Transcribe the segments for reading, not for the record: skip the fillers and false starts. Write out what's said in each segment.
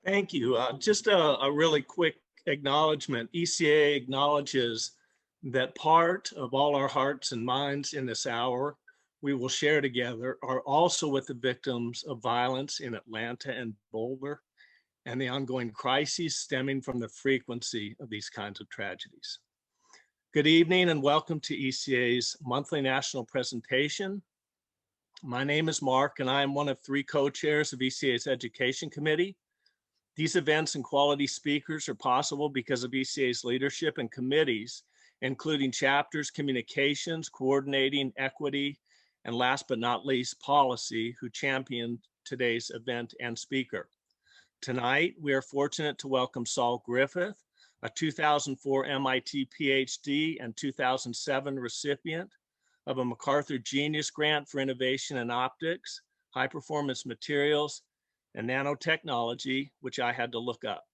Thank you. Just a really quick acknowledgement. ECA acknowledges that part of all our hearts and minds in this hour we will share together are also with the victims of violence in Atlanta and Boulder and the ongoing crises stemming from the frequency of these kinds of tragedies. Good evening and welcome to ECA's monthly national presentation. My name is Mark and I am one of 3 co-chairs of ECA's Education Committee. These events and quality speakers are possible because of ECA's leadership and committees, including chapters, communications, coordinating, equity, and last but not least, policy, who championed today's event and speaker. Tonight, we are fortunate to welcome Saul Griffith, a 2004 MIT PhD and 2007 recipient of a MacArthur Genius Grant for Innovation in Optics, High Performance Materials, and Nanotechnology, which I had to look up.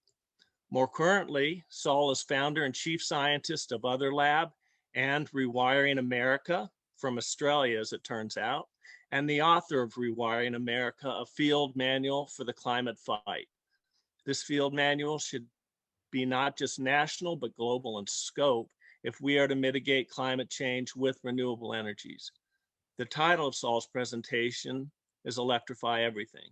More currently, Saul is founder and chief scientist of Other Lab and Rewiring America, from Australia, as it turns out, and the author of Rewiring America, a field manual for the climate fight. This field manual should be not just national, but global in scope if we are to mitigate climate change with renewable energies. The title of Saul's presentation is Electrify Everything.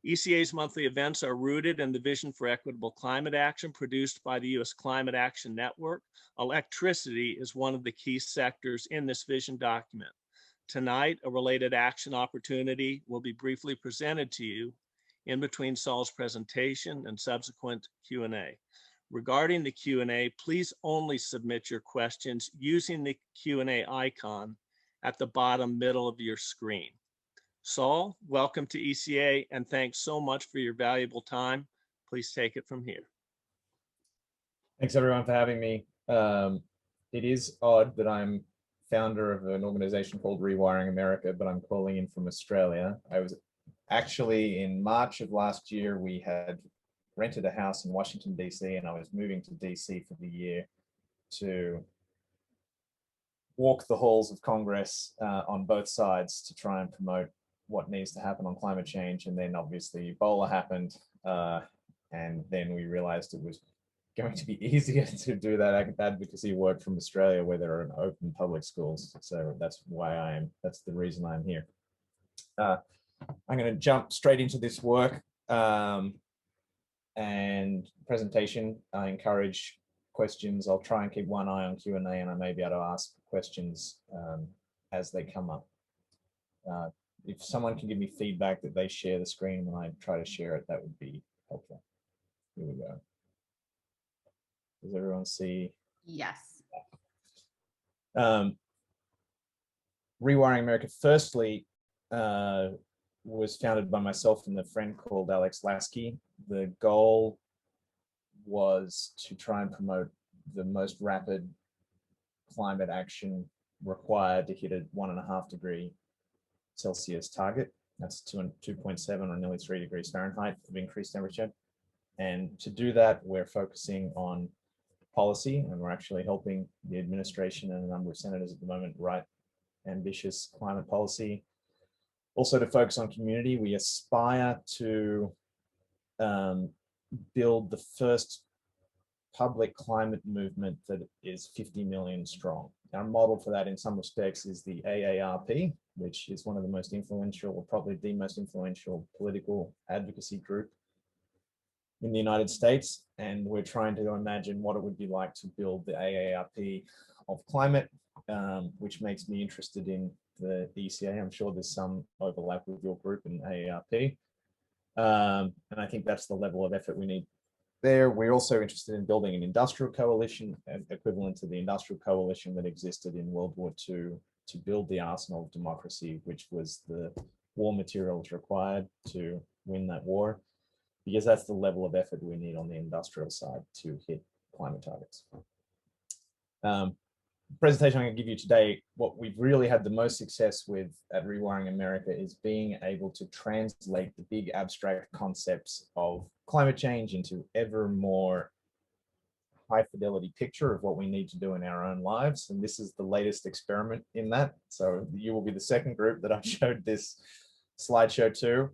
ECA's monthly events are rooted in the vision for equitable climate action produced by the U.S. Climate Action Network. Electricity is one of the key sectors in this vision document. Tonight, a related action opportunity will be briefly presented to you in between Saul's presentation and subsequent Q&A. Regarding the Q&A, please only submit your questions using the Q&A icon at the bottom middle of your screen. Saul, welcome to ECA and thanks so much for your valuable time. Please take it from here. Thanks everyone for having me. It is odd that I'm founder of an organization called Rewiring America, but I'm calling in from Australia. I was actually in March of last year, we had rented a house in Washington, DC, and I was moving to DC for the year to walk the halls of Congress on both sides to try and promote what needs to happen on climate change. And then obviously Ebola happened. And then we realized it was going to be easier to do that advocacy work from Australia where there are open public schools. So that's why that's the reason I'm here. I'm going to jump straight into this work and presentation. I encourage questions. I'll try and keep one eye on Q&A and I may be able to ask questions as they come up. If someone can give me feedback that they share the screen when I try to share it, that would be helpful. Here we go. Does everyone see? Yes. Rewiring America, firstly, was founded by myself and a friend called Alex Lasky. The goal was to try and promote the most rapid climate action required to hit a 1.5 degree Celsius target. That's 2.7 or nearly 3 degrees Fahrenheit of increased temperature. And to do that, we're focusing on policy, and we're actually helping the administration and a number of senators at the moment write ambitious climate policy. Also to focus on community, we aspire to build the first public climate movement that is 50 million strong. Our model for that in some respects is the AARP, which is one of the most influential, or probably the most influential political advocacy group in the United States. And we're trying to imagine what it would be like to build the AARP of climate, which makes me interested in the ECA. I'm sure there's some overlap with your group in AARP. And I think that's the level of effort we need there. We're also interested in building an industrial coalition equivalent to the industrial coalition that existed in World War II to build the arsenal of democracy, which was the war materials required to win that war, because that's the level of effort we need on the industrial side to hit climate targets. Presentation I'm going to give you today, what we've really had the most success with at Rewiring America is being able to translate the big abstract concepts of climate change into ever more high fidelity picture of what we need to do in our own lives. And this is the latest experiment in that. So you will be the second group that I showed this slideshow to.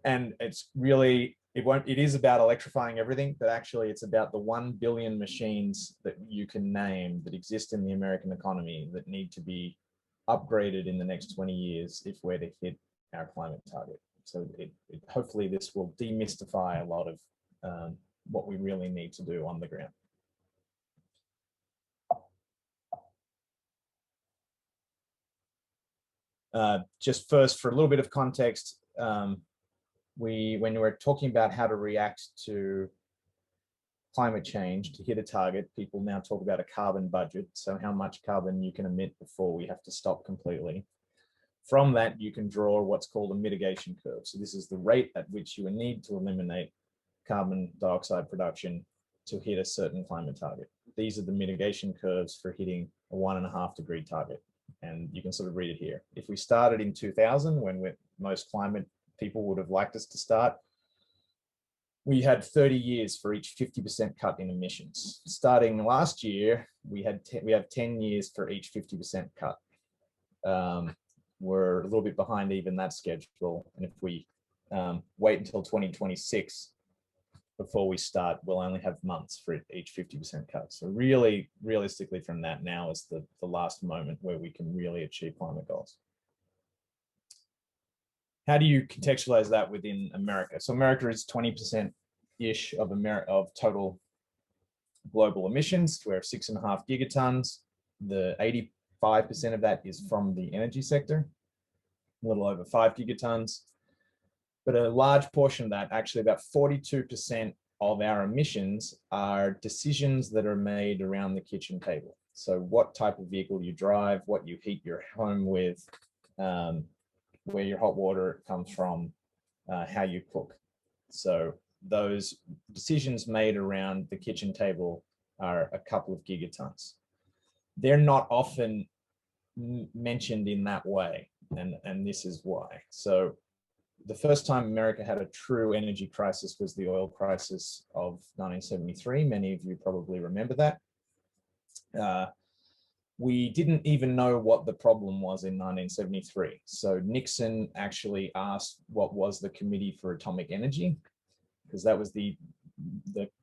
And it's really it is about electrifying everything, but actually it's about the 1 billion machines that you can name that exist in the American economy that need to be upgraded in the next 20 years if we're to hit our climate target. So hopefully this will demystify a lot of what we really need to do on the ground. Just first, for a little bit of context, when we're talking about how to react to climate change to hit a target, people now talk about a carbon budget. So how much carbon you can emit before we have to stop completely. From that, you can draw what's called a mitigation curve. So this is the rate at which you would need to eliminate carbon dioxide production to hit a certain climate target. These are the mitigation curves for hitting a 1.5 degree target. And you can sort of read it here. If we started in 2000, when most climate people would have liked us to start, we had 30 years for each 50% cut in emissions. Starting last year, we have 10 years for each 50% cut. We're a little bit behind even that schedule. And if we wait until 2026 before we start, we'll only have months for each 50% cut. So really, realistically from that, now is the last moment where we can really achieve climate goals. How do you contextualize that within America? So America is 20%-ish of total global emissions. We're 6.5 gigatons. The 85% of that is from the energy sector, a little over 5 gigatons. But a large portion of that, actually about 42% of our emissions, are decisions that are made around the kitchen table. So what type of vehicle you drive, what you heat your home with, where your hot water comes from, how you cook. So those decisions made around the kitchen table are a couple of gigatons. They're not often mentioned in that way, and this is why. So the first time America had a true energy crisis was the oil crisis of 1973. Many of you probably remember that. We didn't even know what the problem was in 1973. So Nixon actually asked what was the Committee for Atomic Energy, because that was the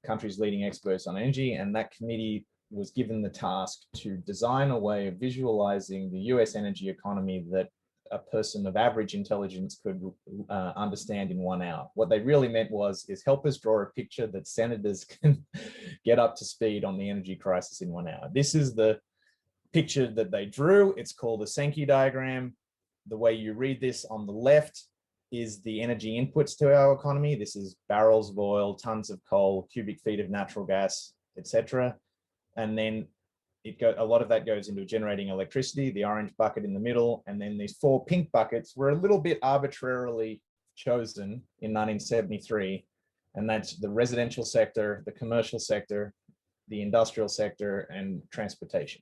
country's leading experts on energy, and that committee was given the task to design a way of visualizing the US energy economy that a person of average intelligence could understand in 1 hour. What they really meant is help us draw a picture that senators can get up to speed on the energy crisis in 1 hour. This is the picture that they drew. It's called the Senki Diagram. The way you read this, on the left is the energy inputs to our economy. This is barrels of oil, tons of coal, cubic feet of natural gas, etc. And then a lot of that goes into generating electricity, the orange bucket in the middle, and then these 4 pink buckets were a little bit arbitrarily chosen in 1973, and that's the residential sector, the commercial sector, the industrial sector, and transportation.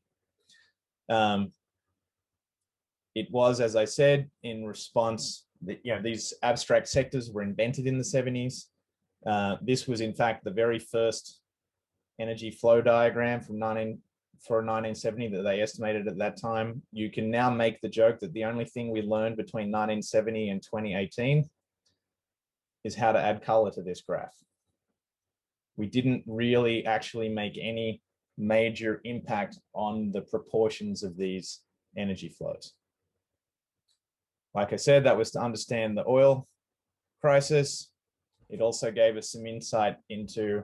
It was, as I said, in response that these abstract sectors were invented in the 70s. This was in fact the very first energy flow diagram for 1970 that they estimated at that time. You can now make the joke that the only thing we learned between 1970 and 2018 is how to add color to this graph. We didn't really actually make any major impact on the proportions of these energy flows. Like I said, that was to understand the oil crisis. It also gave us some insight into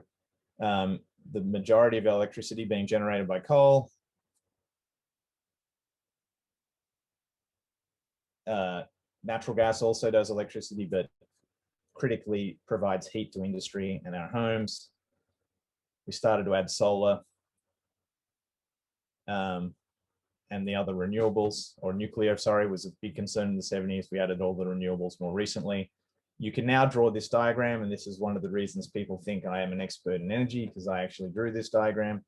the majority of electricity being generated by coal. Natural gas also does electricity, but critically provides heat to industry and our homes. We started to add solar and the other renewables, or nuclear, sorry, was a big concern in the 70s. We added all the renewables more recently. You can now draw this diagram, and this is one of the reasons people think I am an expert in energy, because I actually drew this diagram.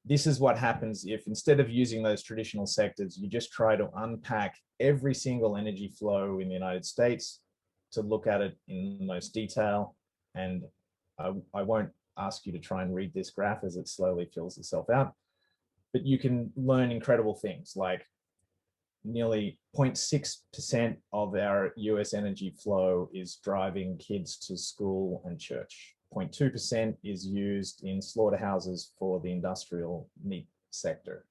This is what happens if, instead of using those traditional sectors, you just try to unpack every single energy flow in the United States to look at it in the most detail. And I won't ask you to try and read this graph as it slowly fills itself out, but you can learn incredible things like nearly 0.6% of our US energy flow is driving kids to school and church. 0.2% is used in slaughterhouses for the industrial meat sector.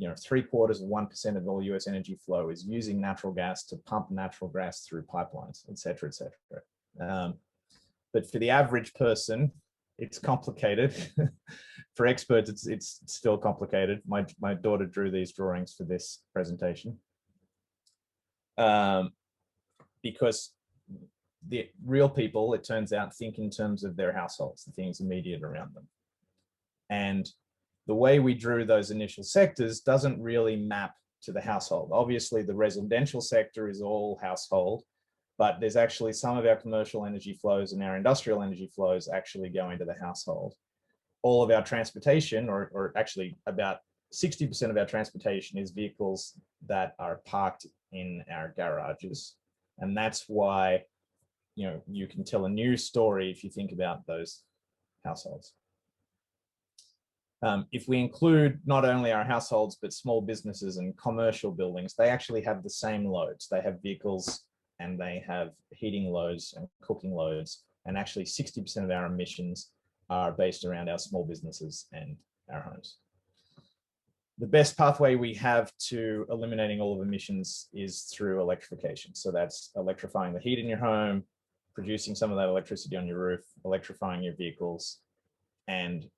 0.75% of all US energy flow is using natural gas to pump natural gas through pipelines, et cetera, et cetera. But for the average person, it's complicated. For experts, it's still complicated. My daughter drew these drawings for this presentation. Because the real people, it turns out, think in terms of their households, the things immediate around them. And the way we drew those initial sectors doesn't really map to the household. Obviously, the residential sector is all household, but there's actually some of our commercial energy flows and our industrial energy flows actually go into the household. All of our transportation, or actually about 60% of our transportation, is vehicles that are parked in our garages. And that's why, you can tell a new story if you think about those households. If we include not only our households, but small businesses and commercial buildings, they actually have the same loads. They have vehicles and they have heating loads and cooking loads. And actually 60% of our emissions are based around our small businesses and our homes. The best pathway we have to eliminating all of emissions is through electrification. So that's electrifying the heat in your home, producing some of that electricity on your roof, electrifying your vehicles. And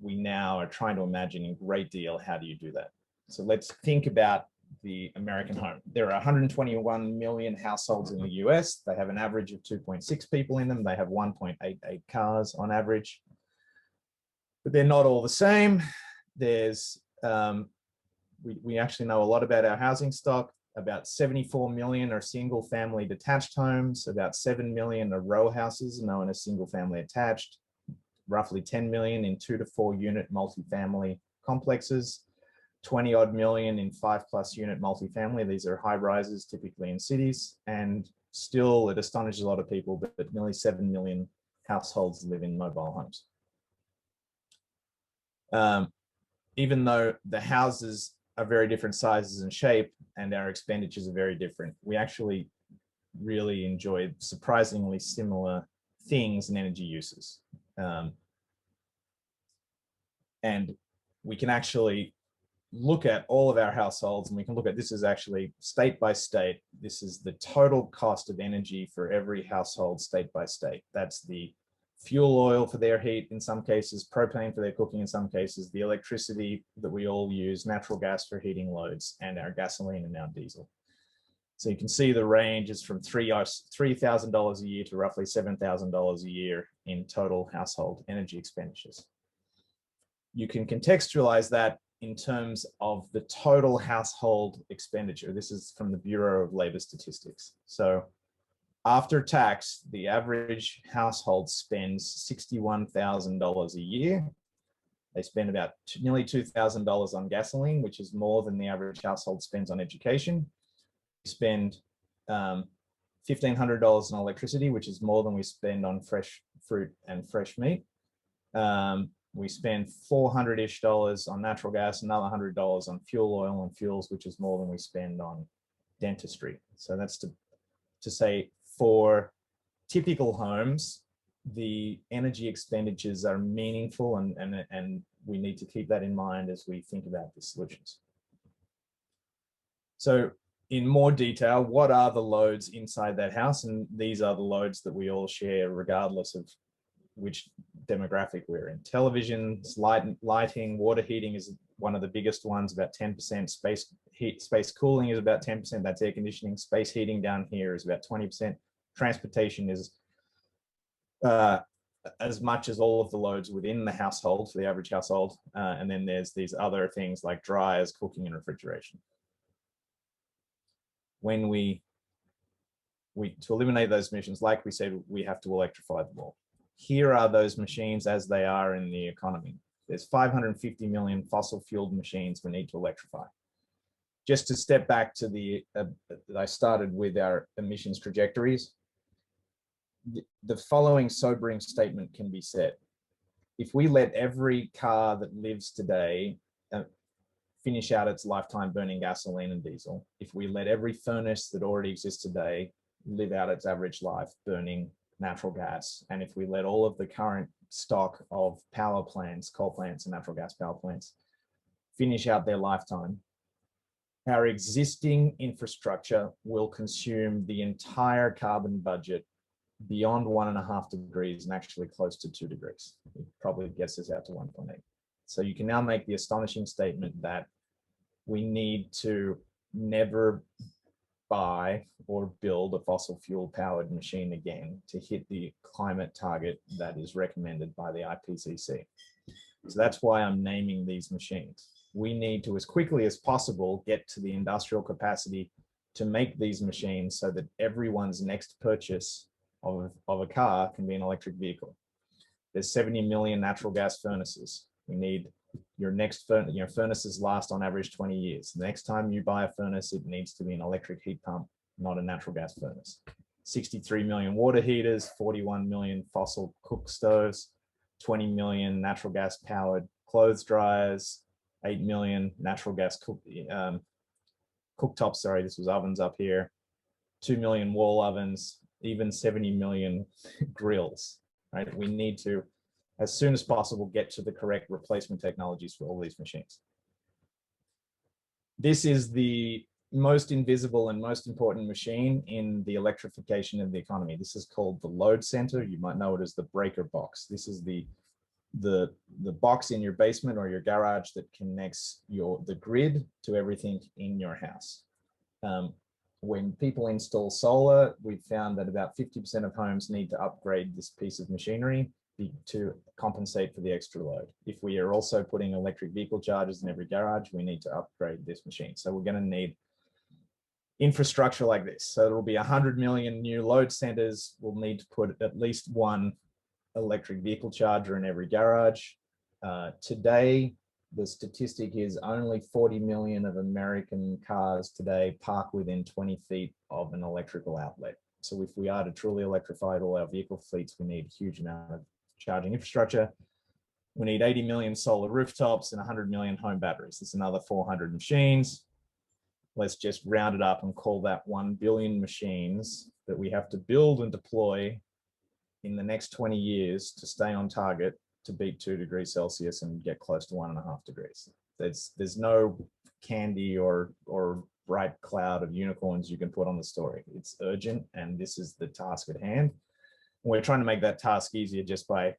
we now are trying to imagine in great deal, how do you do that? So let's think about the American home. There are 121 million households in the US. They have an average of 2.6 people in them. They have 1.88 cars on average, but they're not all the same. There's, we actually know a lot about our housing stock. About 74 million are single family detached homes. About 7 million are row houses known as single family attached. Roughly 10 million in 2 to 4 unit multifamily complexes. 20 odd million in 5+ unit multifamily. These are high rises, typically in cities. And still, it astonishes a lot of people, but nearly 7 million households live in mobile homes. Even though the houses are very different sizes and shape and our expenditures are very different, we actually really enjoy surprisingly similar things in energy uses. And we can actually look at all of our households, and we can look at, this is actually state by state. This is the total cost of energy for every household state by state. That's the fuel oil for their heat in some cases, propane for their cooking in some cases, the electricity that we all use, natural gas for heating loads, and our gasoline and our diesel. So you can see the range is from $3,000 a year to roughly $7,000 a year in total household energy expenditures. You can contextualize that in terms of the total household expenditure. This is from the Bureau of Labor Statistics. So after tax, the average household spends $61,000 a year. They spend about nearly $2,000 on gasoline, which is more than the average household spends on education. We spend $1,500 on electricity, which is more than we spend on fresh fruit and fresh meat. We spend $400-ish on natural gas, another $100 on fuel oil and fuels, which is more than we spend on dentistry. So that's to say, for typical homes, the energy expenditures are meaningful, and we need to keep that in mind as we think about the solutions. So in more detail, what are the loads inside that house? And these are the loads that we all share regardless of which demographic we're in. Televisions, lighting, water heating is one of the biggest ones, about 10%. Space cooling is about 10%. That's air conditioning. Space heating down here is about 20%. Transportation is as much as all of the loads within the household, for the average household. And then there's these other things like dryers, cooking, and refrigeration. When to eliminate those emissions, like we said, we have to electrify them all. Here are those machines as they are in the economy. There's 550 million fossil fueled machines we need to electrify. Just to step back to I started with our emissions trajectories. The following sobering statement can be said. If we let every car that lives today finish out its lifetime burning gasoline and diesel. If we let every furnace that already exists today live out its average life burning natural gas, and if we let all of the current stock of power plants, coal plants and natural gas power plants finish out their lifetime, our existing infrastructure will consume the entire carbon budget beyond 1.5 degrees and actually close to 2 degrees. It probably gets us out to 1.8. So you can now make the astonishing statement that we need to never buy or build a fossil fuel powered machine again to hit the climate target that is recommended by the IPCC. So that's why I'm naming these machines. We need to, as quickly as possible, get to the industrial capacity to make these machines so that everyone's next purchase of a car can be an electric vehicle. There's 70 million natural gas furnaces. We need your next furnaces last on average 20 years. The next time you buy a furnace, it needs to be an electric heat pump, not a natural gas furnace. 63 million water heaters, 41 million fossil cook stoves, 20 million natural gas powered clothes dryers, 8 million natural gas cooktops, sorry, this was ovens up here, 2 million wall ovens, even 70 million grills, right? We need to, as soon as possible, get to the correct replacement technologies for all these machines. This is the most invisible and most important machine in the electrification of the economy. This is called the load center. You might know it as the breaker box. This is the box in your basement or your garage that connects the grid to everything in your house. When people install solar, we've found that about 50% of homes need to upgrade this piece of machinery to compensate for the extra load. If we are also putting electric vehicle chargers in every garage, we need to upgrade this machine. So we're going to need infrastructure like this. So there will be 100 million new load centers. We'll need to put at least one electric vehicle charger in every garage. Today, the statistic is only 40 million of American cars today park within 20 feet of an electrical outlet. So if we are to truly electrify all our vehicle fleets, we need a huge amount of charging infrastructure. We need 80 million solar rooftops and 100 million home batteries. That's another 400 machines. Let's just round it up and call that 1 billion machines that we have to build and deploy in the next 20 years to stay on target to beat 2 degrees Celsius and get close to 1.5 degrees. There's no candy or bright cloud of unicorns you can put on the story. It's urgent, and this is the task at hand. We're trying to make that task easier just by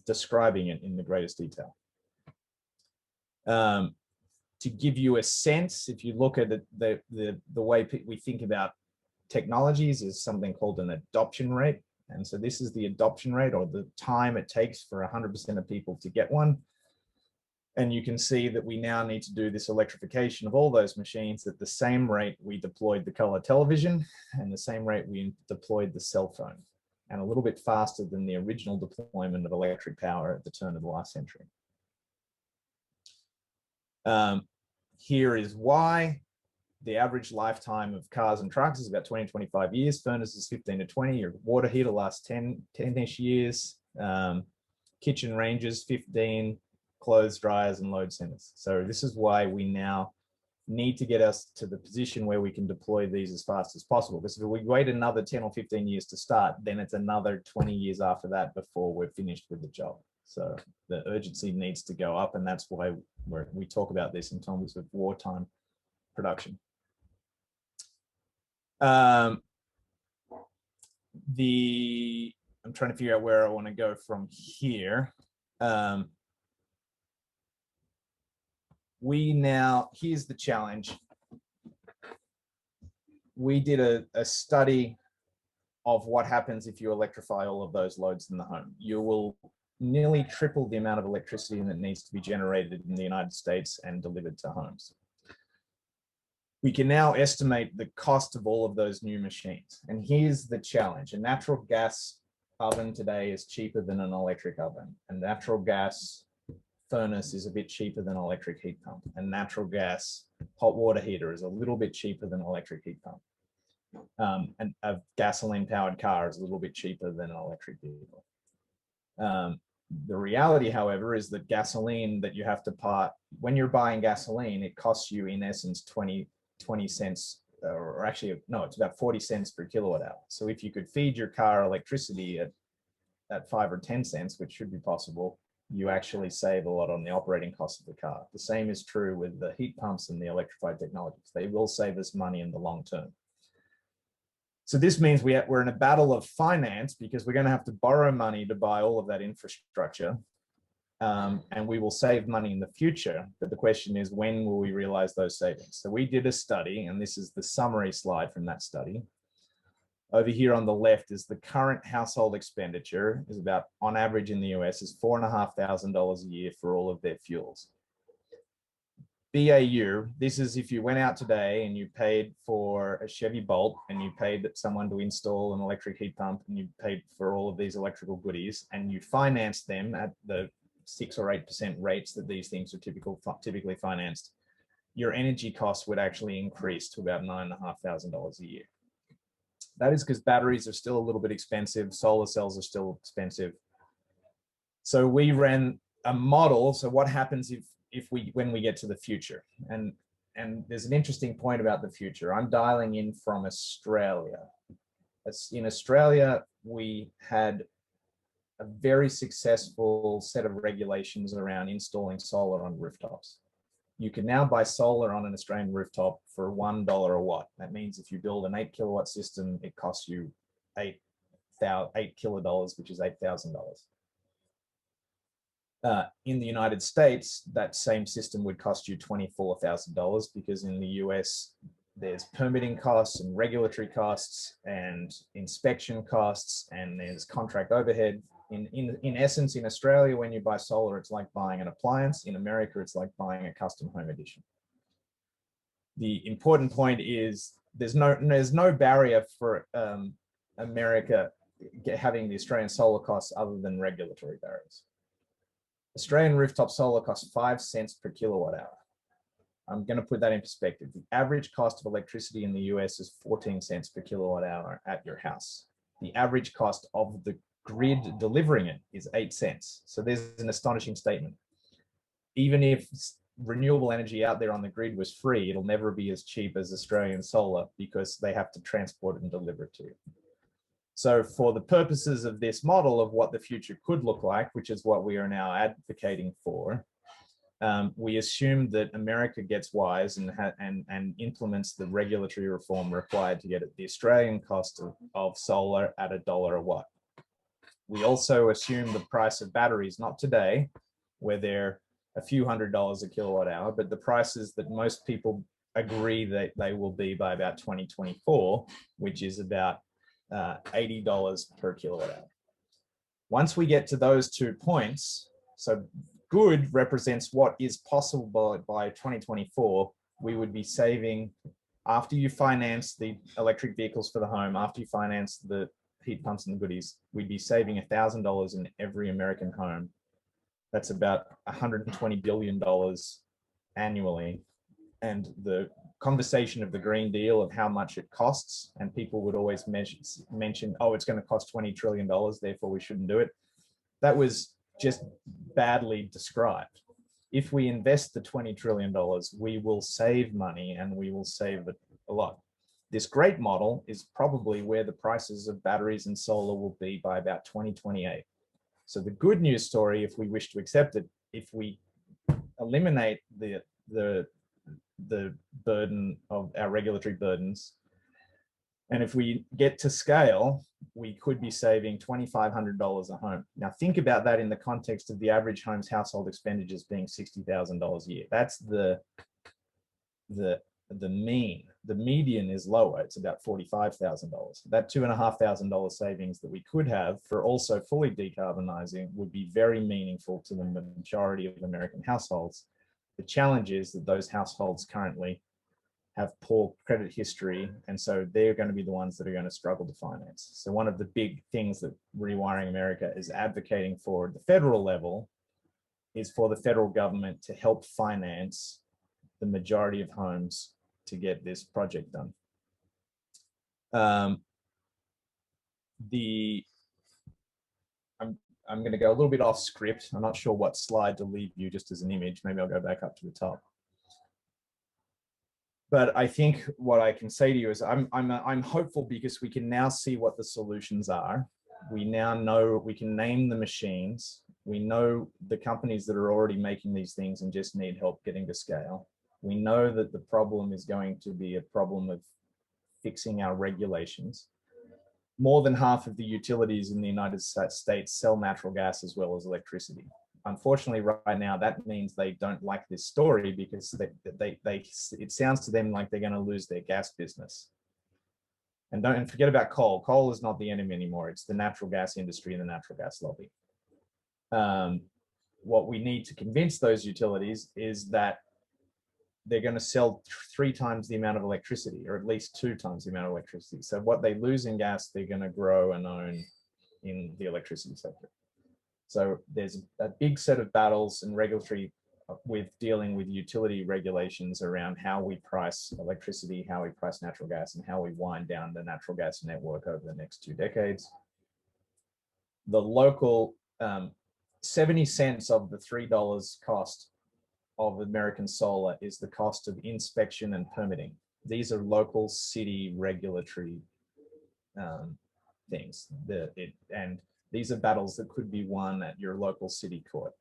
describing it in the greatest detail. To give you a sense, if you look at the way we think about technologies, is something called an adoption rate. And so this is the adoption rate, or the time it takes for 100% of people to get one. And you can see that we now need to do this electrification of all those machines at the same rate we deployed the color television and the same rate we deployed the cell phone, and a little bit faster than the original deployment of electric power at the turn of the last century. Here is why. The average lifetime of cars and trucks is about 20 to 25 years. Furnaces 15 to 20. Your water heater lasts 10-ish years. Kitchen ranges 15. Clothes dryers and load centers. So this is why we now need to get us to the position where we can deploy these as fast as possible. Because if we wait another 10 or 15 years to start, then it's another 20 years after that before we're finished with the job. So the urgency needs to go up, and that's why we talk about this in terms of wartime production. I'm trying to figure out where I want to go from here. Here's the challenge. We did a study of what happens if you electrify all of those loads in the home. You will nearly triple the amount of electricity that needs to be generated in the United States and delivered to homes. We can now estimate the cost of all of those new machines. And here's the challenge. A natural gas oven today is cheaper than an electric oven. A natural gas furnace is a bit cheaper than an electric heat pump. A natural gas hot water heater is a little bit cheaper than an electric heat pump. And a gasoline powered car is a little bit cheaper than an electric vehicle. The reality, however, is that gasoline that you have to part, when you're buying gasoline, it costs you in essence 20 cents, or actually, no, it's about 40 cents per kilowatt hour. So if you could feed your car electricity at 5 or 10 cents, which should be possible, you actually save a lot on the operating cost of the car. The same is true with the heat pumps and the electrified technologies. They will save us money in the long term. So this means we're in a battle of finance, because we're going to have to borrow money to buy all of that infrastructure. And we will save money in the future. But the question is, when will we realize those savings? So we did a study, and this is the summary slide from that study. Over here on the left is the current household expenditure is about, on average in the US, is $4,500 a year for all of their fuels. BAU, this is if you went out today and you paid for a Chevy Bolt, and you paid someone to install an electric heat pump, and you paid for all of these electrical goodies, and you financed them at the 6 or 8% rates that these things are typically financed, your energy costs would actually increase to about $9,500 a year. That is because batteries are still a little bit expensive. Solar cells are still expensive. So we ran a model. So what happens when we get to the future? And there's an interesting point about the future. I'm dialing in from Australia. In Australia, we had a very successful set of regulations around installing solar on rooftops. You can now buy solar on an Australian rooftop for $1 a watt. That means if you build an 8 kilowatt system, it costs you $8 kilodollars, which is $8,000. In the United States, that same system would cost you $24,000, because in the US, there's permitting costs and regulatory costs and inspection costs, and there's contract overhead. In essence, in Australia, when you buy solar, it's like buying an appliance. In America, it's like buying a custom home edition. The important point is there's no barrier for America having the Australian solar costs other than regulatory barriers. Australian rooftop solar costs 5 cents per kilowatt hour. I'm going to put that in perspective. The average cost of electricity in the US is 14 cents per kilowatt hour at your house. The average cost of the grid delivering it is 8 cents. So there's an astonishing statement. Even if renewable energy out there on the grid was free, it'll never be as cheap as Australian solar, because they have to transport it and deliver it to you. So for the purposes of this model of what the future could look like, which is what we are now advocating for, we assume that America gets wise and implements the regulatory reform required to get the Australian cost of solar at $1 a watt. We also assume the price of batteries, not today, where they're a few $100s a kilowatt hour, but the prices that most people agree that they will be by about 2024, which is about $80 per kilowatt hour. Once we get to those 2 points, so good represents what is possible by 2024, we would be saving, after you finance the electric vehicles for the home, after you finance the heat pumps and the goodies, we'd be saving $1,000 in every American home. That's about $120 billion annually. And the conversation of the Green Deal of how much it costs, and people would always mention, oh, it's going to cost $20 trillion, therefore we shouldn't do it. That was just badly described. If we invest the $20 trillion, we will save money, and we will save it a lot. This great model is probably where the prices of batteries and solar will be by about 2028. So the good news story, if we wish to accept it, if we eliminate the burden of our regulatory burdens, and if we get to scale, we could be saving $2,500 a home. Now think about that in the context of the average home's household expenditures being $60,000 a year. That's the mean. The median is lower. It's about $45,000. That $2,500 savings that we could have for also fully decarbonizing would be very meaningful to the majority of American households. The challenge is that those households currently have poor credit history, and so they're going to be the ones that are going to struggle to finance. So one of the big things that Rewiring America is advocating for at the federal level is for the federal government to help finance the majority of homes to get this project done. I'm going to go a little bit off script. I'm not sure what slide to leave you just as an image. Maybe I'll go back up to the top. But I think what I can say to you is I'm hopeful because we can now see what the solutions are. We now know, we can name the machines. We know the companies that are already making these things and just need help getting to scale. We know that the problem is going to be a problem of fixing our regulations. More than half of the utilities in the United States sell natural gas as well as electricity. Unfortunately, right now, that means they don't like this story because it sounds to them like they're going to lose their gas business. And don't forget about coal. Coal is not the enemy anymore. It's the natural gas industry and the natural gas lobby. What we need to convince those utilities is that they're going to sell 3 times the amount of electricity, or at least 2 times the amount of electricity. So what they lose in gas, they're going to grow and own in the electricity sector. So there's a big set of battles and regulatory with dealing with utility regulations around how we price electricity, how we price natural gas, and how we wind down the natural gas network over the next 2 decades. The local 70 cents of the $3 cost of American solar is the cost of inspection and permitting. These are local city regulatory things. And these are battles that could be won at your local city court.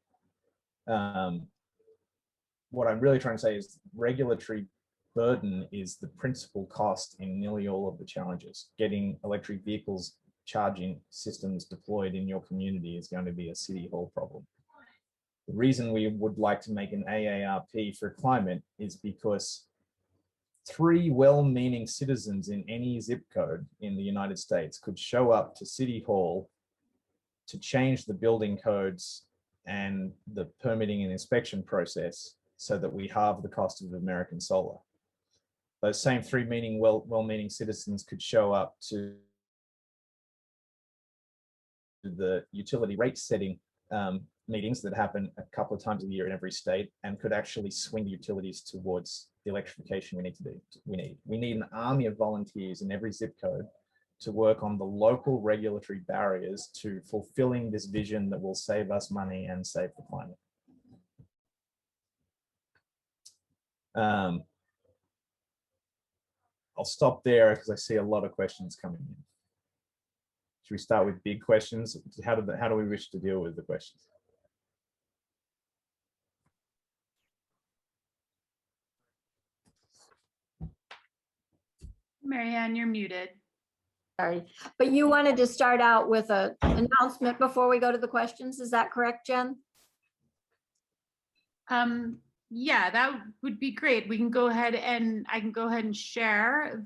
What I'm really trying to say is regulatory burden is the principal cost in nearly all of the challenges. Getting electric vehicles charging systems deployed in your community is going to be a city hall problem. The reason we would like to make an AARP for climate is because 3 well-meaning citizens in any zip code in the United States could show up to City Hall to change the building codes and the permitting and inspection process so that we halve the cost of American solar. Those same 3 well-meaning citizens could show up to the utility rate setting meetings that happen a couple of times a year in every state and could actually swing the utilities towards the electrification we need an army of volunteers in every zip code to work on the local regulatory barriers to fulfilling this vision that will save us money and save the climate. I'll stop there because I see a lot of questions coming in. Should we start with big questions? How do we wish to deal with the questions? Marianne, you're muted. Sorry, but you wanted to start out with an announcement before we go to the questions. Is that correct, Jen? Yeah, that would be great. We can go ahead and I can go ahead and share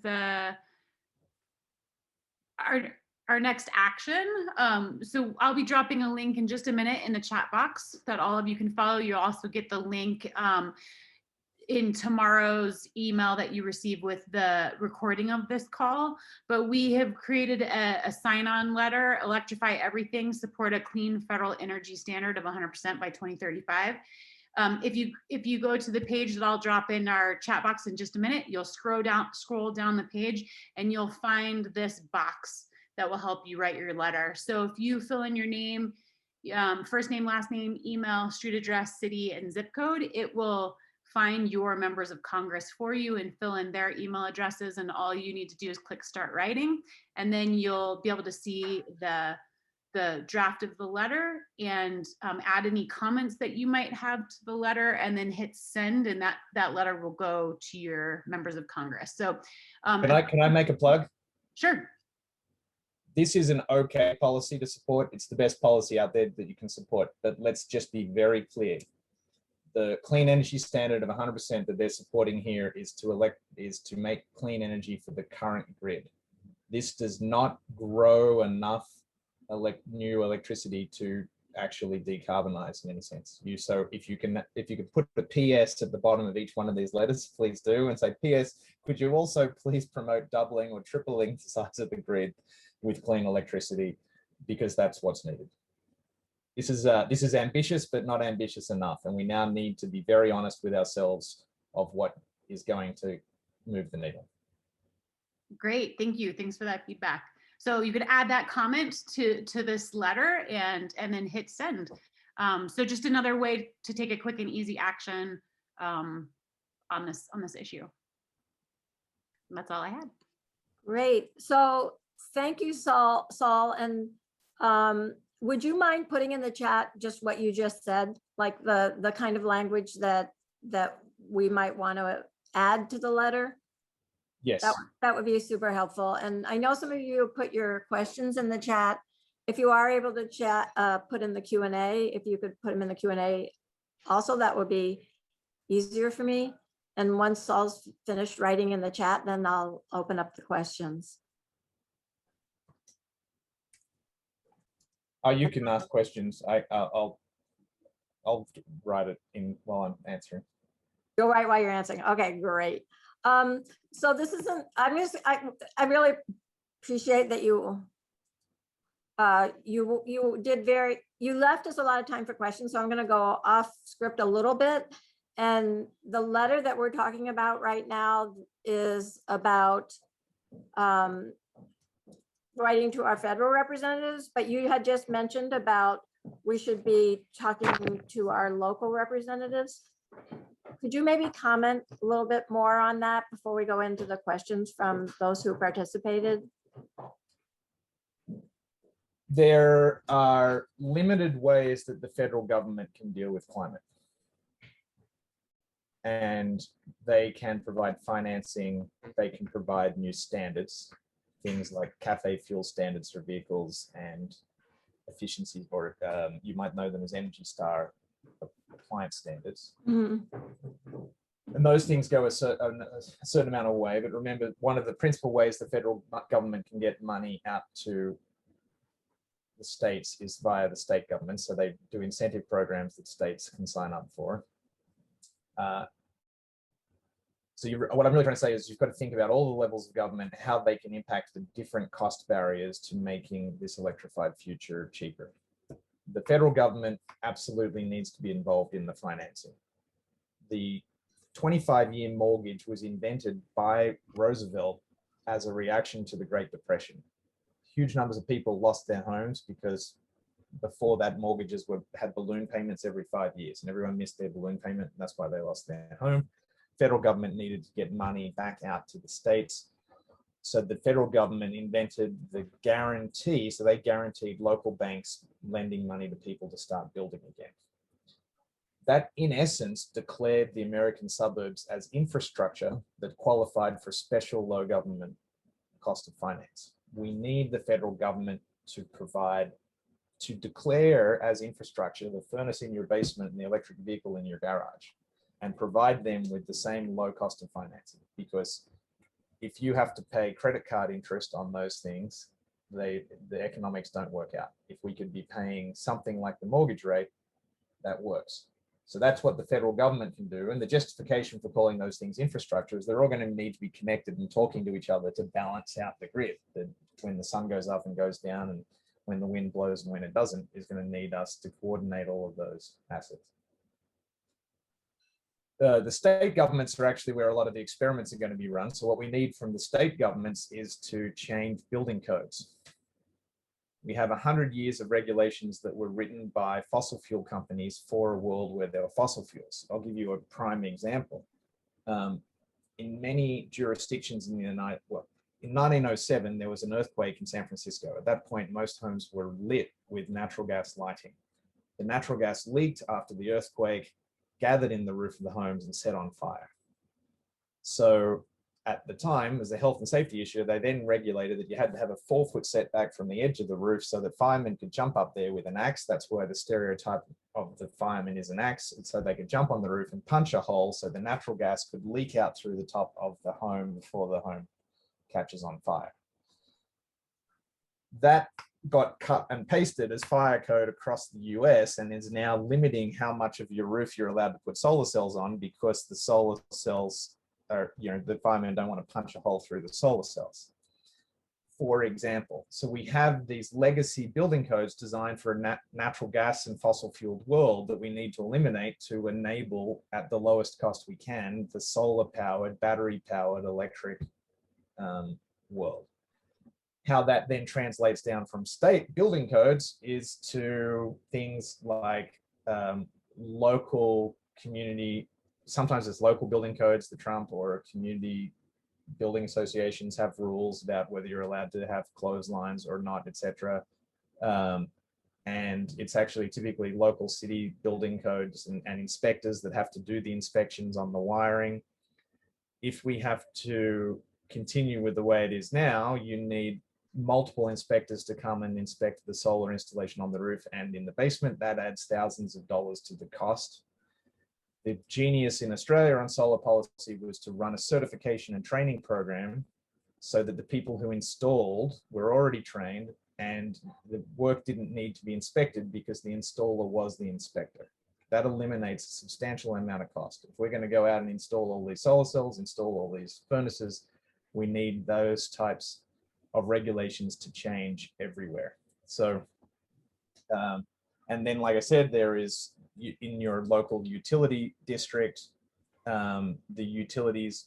our next action. So I'll be dropping a link in just a minute in the chat box that all of you can follow. You'll also get the link in tomorrow's email that you receive with the recording of this call. But we have created a sign-on letter, Electrify Everything, support a clean federal energy standard of 100% by 2035. If you go to the page that I'll drop in our chat box in just a minute, you'll scroll down the page and you'll find this box that will help you write your letter. So if you fill in your name, first name, last name, email, street address, city, and zip code, it will find your members of Congress for you and fill in their email addresses. And all you need to do is click start writing. And then you'll be able to see the draft of the letter and add any comments that you might have to the letter, and then hit send, and that letter will go to your members of Congress. So can I make a plug? Sure. This is an okay policy to support. It's the best policy out there that you can support, but let's just be very clear. The clean energy standard of 100% that they're supporting here is to make clean energy for the current grid. This does not grow enough new electricity to actually decarbonize in any sense. So if you can put the PS at the bottom of each one of these letters, please do, and say, PS, could you also please promote doubling or tripling the size of the grid with clean electricity, because that's what's needed. This is ambitious, but not ambitious enough. And we now need to be very honest with ourselves of what is going to move the needle. Great, thank you. Thanks for that feedback. So you could add that comment to this letter and then hit send. So just another way to take a quick and easy action on this issue. And that's all I had. Great. So thank you, Saul. And would you mind putting in the chat just what you just said, like the kind of language that we might want to add to the letter? Yes. That would be super helpful. And I know some of you put your questions in the chat. If you are able to chat, put in the Q&A, if you could put them in the Q&A also, that would be easier for me. And once Saul's finished writing in the chat, then I'll open up the questions. Oh, you can ask questions. I'll write it in while I'm answering. You'll write while you're answering. Okay, great. So this isn't, I really appreciate that you left us a lot of time for questions. So I'm going to go off script a little bit. And the letter that we're talking about right now is about writing to our federal representatives, but you had just mentioned about we should be talking to our local representatives. Could you maybe comment a little bit more on that before we go into the questions from those who participated? There are limited ways that the federal government can deal with climate. And they can provide financing, they can provide new standards, things like CAFE fuel standards for vehicles and efficiency, or you might know them as Energy Star appliance standards. Mm-hmm. And those things go a certain amount of way. But remember, one of the principal ways the federal government can get money out to the states is via the state government. So they do incentive programs that states can sign up for. What I'm really trying to say is you've got to think about all the levels of government, how they can impact the different cost barriers to making this electrified future cheaper. The federal government absolutely needs to be involved in the financing. The 25-year mortgage was invented by Roosevelt as a reaction to the Great Depression. Huge numbers of people lost their homes because before that, mortgages had balloon payments every 5 years, and everyone missed their balloon payment, and that's why they lost their home. Federal government needed to get money back out to the states. So the federal government invented the guarantee. So they guaranteed local banks lending money to people to start building again. That, in essence, declared the American suburbs as infrastructure that qualified for special low government cost of finance. We need the federal government to declare as infrastructure the furnace in your basement and the electric vehicle in your garage, and provide them with the same low cost of financing. Because if you have to pay credit card interest on those things, the economics don't work out. If we could be paying something like the mortgage rate, that works. So that's what the federal government can do. And the justification for calling those things infrastructure is they're all going to need to be connected and talking to each other to balance out the grid. That when the sun goes up and goes down, and when the wind blows and when it doesn't, is going to need us to coordinate all of those assets. The state governments are actually where a lot of the experiments are going to be run. So what we need from the state governments is to change building codes. We have 100 years of regulations that were written by fossil fuel companies for a world where there were fossil fuels. I'll give you a prime example. In many jurisdictions in in 1907, there was an earthquake in San Francisco. At that point, most homes were lit with natural gas lighting. The natural gas leaked after the earthquake, gathered in the roof of the homes and set on fire. So at the time, as a health and safety issue, they then regulated that you had to have a 4-foot setback from the edge of the roof so that firemen could jump up there with an axe. That's why the stereotype of the fireman is an axe. And so they could jump on the roof and punch a hole so the natural gas could leak out through the top of the home before the home catches on fire. That got cut and pasted as fire code across the US and is now limiting how much of your roof you're allowed to put solar cells on, because the solar cells are, the firemen don't want to punch a hole through the solar cells, for example. So we have these legacy building codes designed for a natural gas and fossil fueled world that we need to eliminate to enable, at the lowest cost we can, the solar powered, battery powered electric world. how that then translates down from state building codes is to things like local community, sometimes it's local building codes that trump, or community building associations have rules about whether you're allowed to have clotheslines or not, etc. And it's actually typically local city building codes and inspectors that have to do the inspections on the wiring. If we have to continue with the way it is now, you need multiple inspectors to come and inspect the solar installation on the roof and in the basement. That adds thousands of dollars to the cost. The genius in Australia on solar policy was to run a certification and training program so that the people who installed were already trained and the work didn't need to be inspected because the installer was the inspector. That eliminates a substantial amount of cost. If we're going to go out and install all these solar cells, install all these furnaces, we need those types of regulations to change everywhere. So, and then, like I said, there is in your local utility district, the utilities,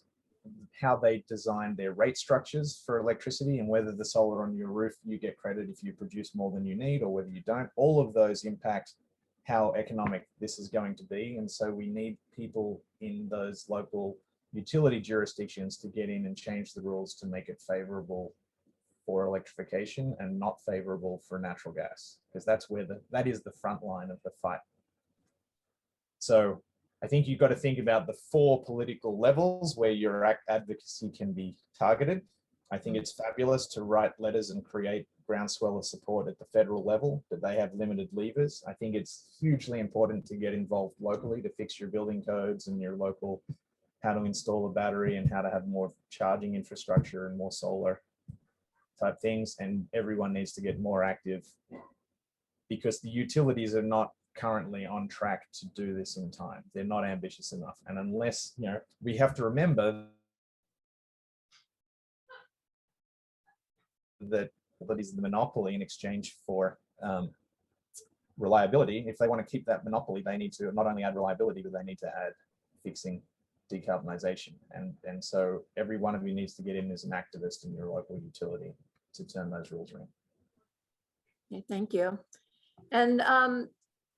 how they design their rate structures for electricity, and whether the solar on your roof, you get credit if you produce more than you need or whether you don't. All of those impact how economic this is going to be. And so we need people in those local utility jurisdictions to get in and change the rules to make it favorable for electrification and not favorable for natural gas, because that's where that is the front line of the fight. So I think you've got to think about the 4 political levels where your advocacy can be targeted. I think it's fabulous to write letters and create groundswell of support at the federal level, but they have limited levers. I think it's hugely important to get involved locally to fix your building codes and your local, how to install a battery and how to have more charging infrastructure and more solar type things. And everyone needs to get more active because the utilities are not currently on track to do this in time. They're not ambitious enough. And unless, you know, we have to remember that is the monopoly in exchange for reliability. If they want to keep that monopoly, they need to not only add reliability, but they need to add fixing decarbonization. And so every one of you needs to get in as an activist in your local utility to turn those rules around. Okay, thank you. And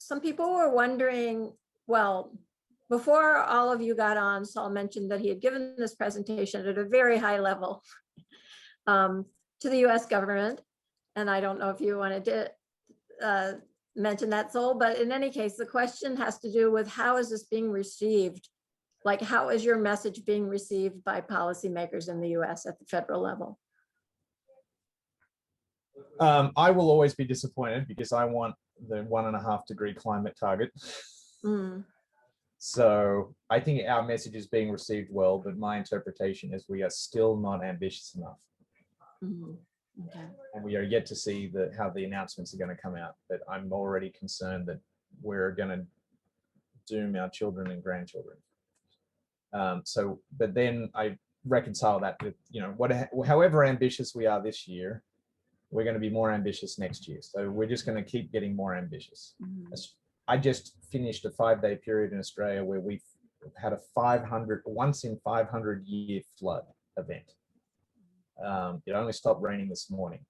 some people were wondering, well, before all of you got on, Saul mentioned that he had given this presentation at a very high level to the US government. And I don't know if you wanted to mention that, Saul, but in any case, the question has to do with how is this being received? Like, how is your message being received by policymakers in the US at the federal level? I will always be disappointed because I want the 1.5 degree climate target. So I think our message is being received well, but my interpretation is we are still not ambitious enough. Okay. And we are yet to see how the announcements are going to come out. But I'm already concerned that we're going to doom our children and grandchildren. But then I reconcile that with, you know, however ambitious we are this year, we're going to be more ambitious next year. So we're just going to keep getting more ambitious. I just finished a 5-day period in Australia where we've had a once in 500 year flood event. It only stopped raining this morning.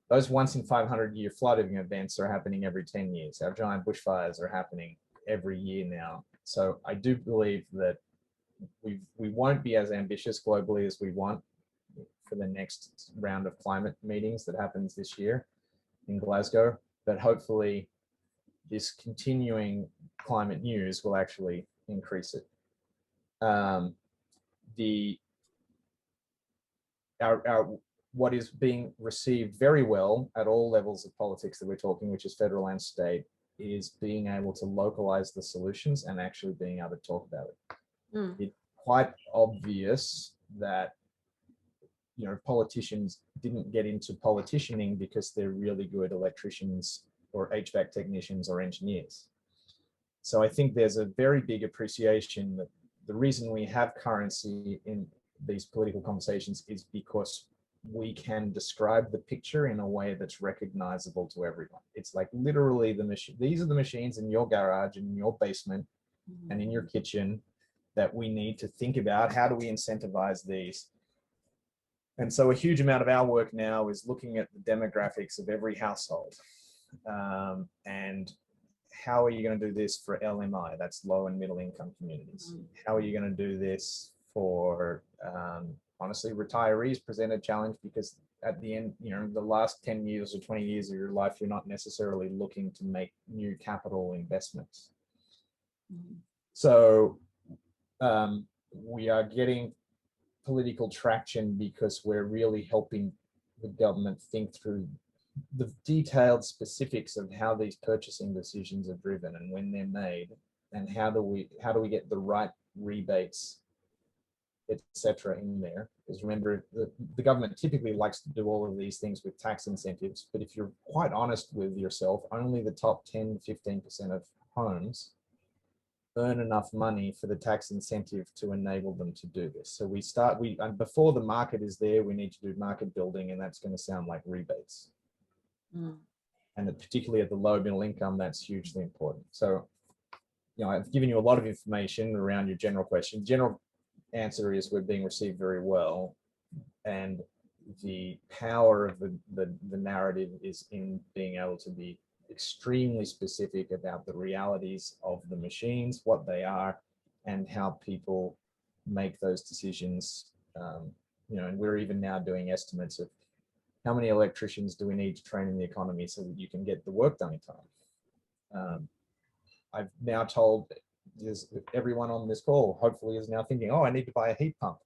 Those once in 500 year flooding events are happening every 10 years. Our giant bushfires are happening every year now. So I do believe that we won't be as ambitious globally as we want for the next round of climate meetings that happens this year in Glasgow, but hopefully this continuing climate news will actually increase it. What is being received very well at all levels of politics that we're talking, which is federal and state, is being able to localize the solutions and actually being able to talk about it. It's quite obvious that, you know, politicians didn't get into politicianing because they're really good electricians or HVAC technicians or engineers. So I think there's a very big appreciation that the reason we have currency in these political conversations is because we can describe the picture in a way that's recognizable to everyone. It's like literally these are the machines in your garage and in your basement and in your kitchen that we need to think about. How do we incentivize these? And so a huge amount of our work now is looking at the demographics of every household. And how are you going to do this for LMI? That's low and middle income communities. How are you going to do this for, honestly, retirees present a challenge because at the end, the last 10 years or 20 years of your life, you're not necessarily looking to make new capital investments. So we are getting political traction because we're really helping the government think through the detailed specifics of how these purchasing decisions are driven and when they're made, and how do we get the right rebates, etc. in there. Because remember, the government typically likes to do all of these things with tax incentives, but if you're quite honest with yourself, only the top 10-15% of homes earn enough money for the tax incentive to enable them to do this. So before the market is there, we need to do market building, and that's going to sound like rebates. And particularly at the low middle income, that's hugely important. So, I've given you a lot of information around your general question. General answer is we're being received very well, and the power of the narrative is in being able to be extremely specific about the realities of the machines, what they are, and how people make those decisions. And we're even now doing estimates of how many electricians do we need to train in the economy so that you can get the work done in time. I've now told everyone on this call, hopefully, is now thinking, oh, I need to buy a heat pump.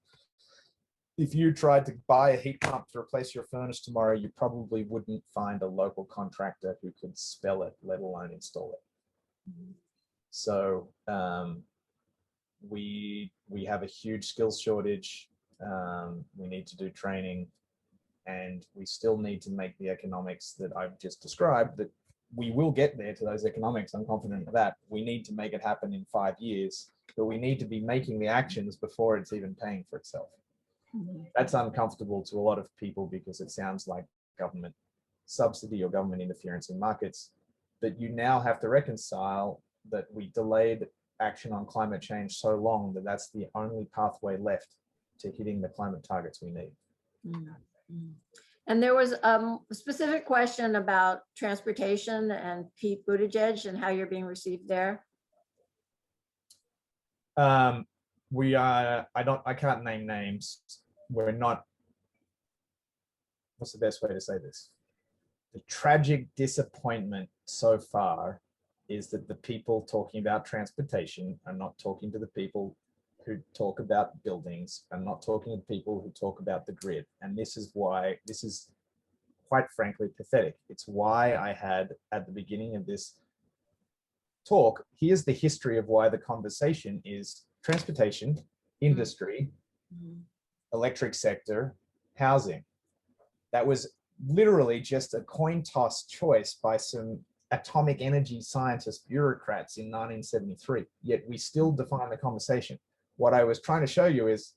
If you tried to buy a heat pump to replace your furnace tomorrow, you probably wouldn't find a local contractor who could spell it, let alone install it. So we have a huge skills shortage. We need to do training, and we still need to make the economics that I've just described, that we will get there to those economics. I'm confident of that. We need to make it happen in 5 years, but we need to be making the actions before it's even paying for itself. That's uncomfortable to a lot of people because it sounds like government subsidy or government interference in markets. But you now have to reconcile that we delayed action on climate change so long that that's the only pathway left to hitting the climate targets we need. And there was a specific question about transportation and Pete Buttigieg and how you're being received there. I can't name names. We're not, what's the best way to say this? The tragic disappointment so far is that the people talking about transportation are not talking to the people who talk about buildings, and not talking to people who talk about the grid. And this is why, this is quite frankly pathetic. It's why I had at the beginning of this talk, here's the history of why the conversation is transportation, industry, electric sector, housing. That was literally just a coin toss choice by some atomic energy scientist bureaucrats in 1973, yet we still define the conversation. What I was trying to show you is,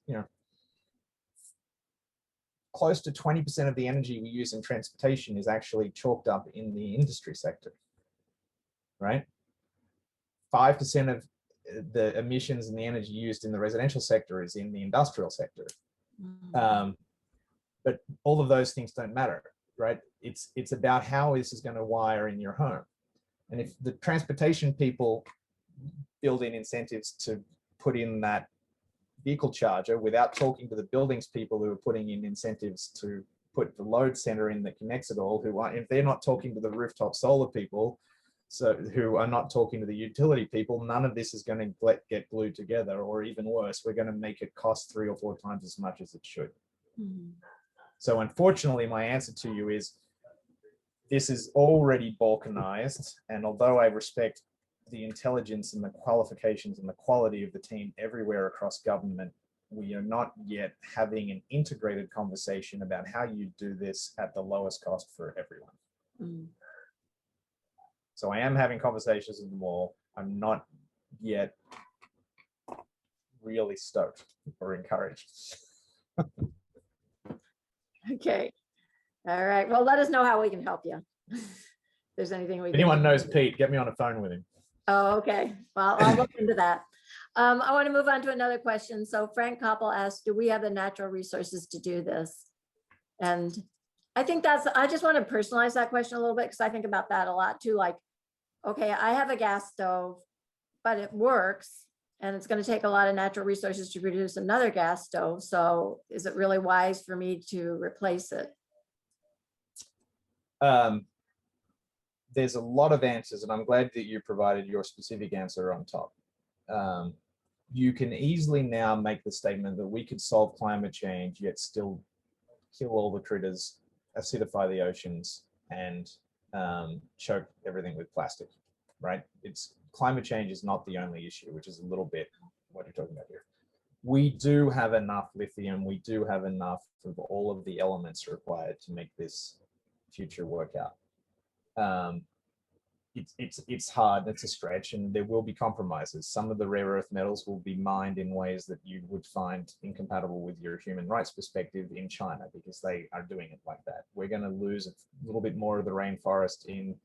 close to 20% of the energy we use in transportation is actually chalked up in the industry sector, right? 5% of the emissions and the energy used in the residential sector is in the industrial sector. But all of those things don't matter, right? It's about how this is going to wire in your home. And if the transportation people build in incentives to put in that vehicle charger without talking to the buildings people who are putting in incentives to put the load center in that connects it all, if they're not talking to the rooftop solar people, so who are not talking to the utility people, none of this is going to get glued together, or even worse, we're going to make it cost 3 or 4 times as much as it should. So unfortunately, my answer to you is this is already balkanized. And although I respect the intelligence and the qualifications and the quality of the team everywhere across government, we are not yet having an integrated conversation about how you do this at the lowest cost for everyone. So I am having conversations with them all. I'm not yet really stoked or encouraged. Okay. All right. Well, let us know how we can help you. If there's anything we can Anyone do. knows Pete, get me on the phone with him. Oh, okay. Well, I'll look into that. I want to move on to another question. So Frank Koppel asked, do we have the natural resources to do this? And I think I just want to personalize that question a little bit because I think about that a lot too. Like, okay, I have a gas stove, but it works and it's going to take a lot of natural resources to produce another gas stove. So is it really wise for me to replace it? There's a lot of answers, and I'm glad that you provided your specific answer on top. You can easily now make the statement that we could solve climate change, yet still kill all the critters, acidify the oceans, and choke everything with plastic, right? Climate change is not the only issue, which is a little bit what you're talking about here. We do have enough lithium. We do have enough of all of the elements required to make this future work out. It's hard, it's a stretch, and there will be compromises. Some of the rare earth metals will be mined in ways that you would find incompatible with your human rights perspective in China, because they are doing it like that. We're going to lose a little bit more of the rainforest in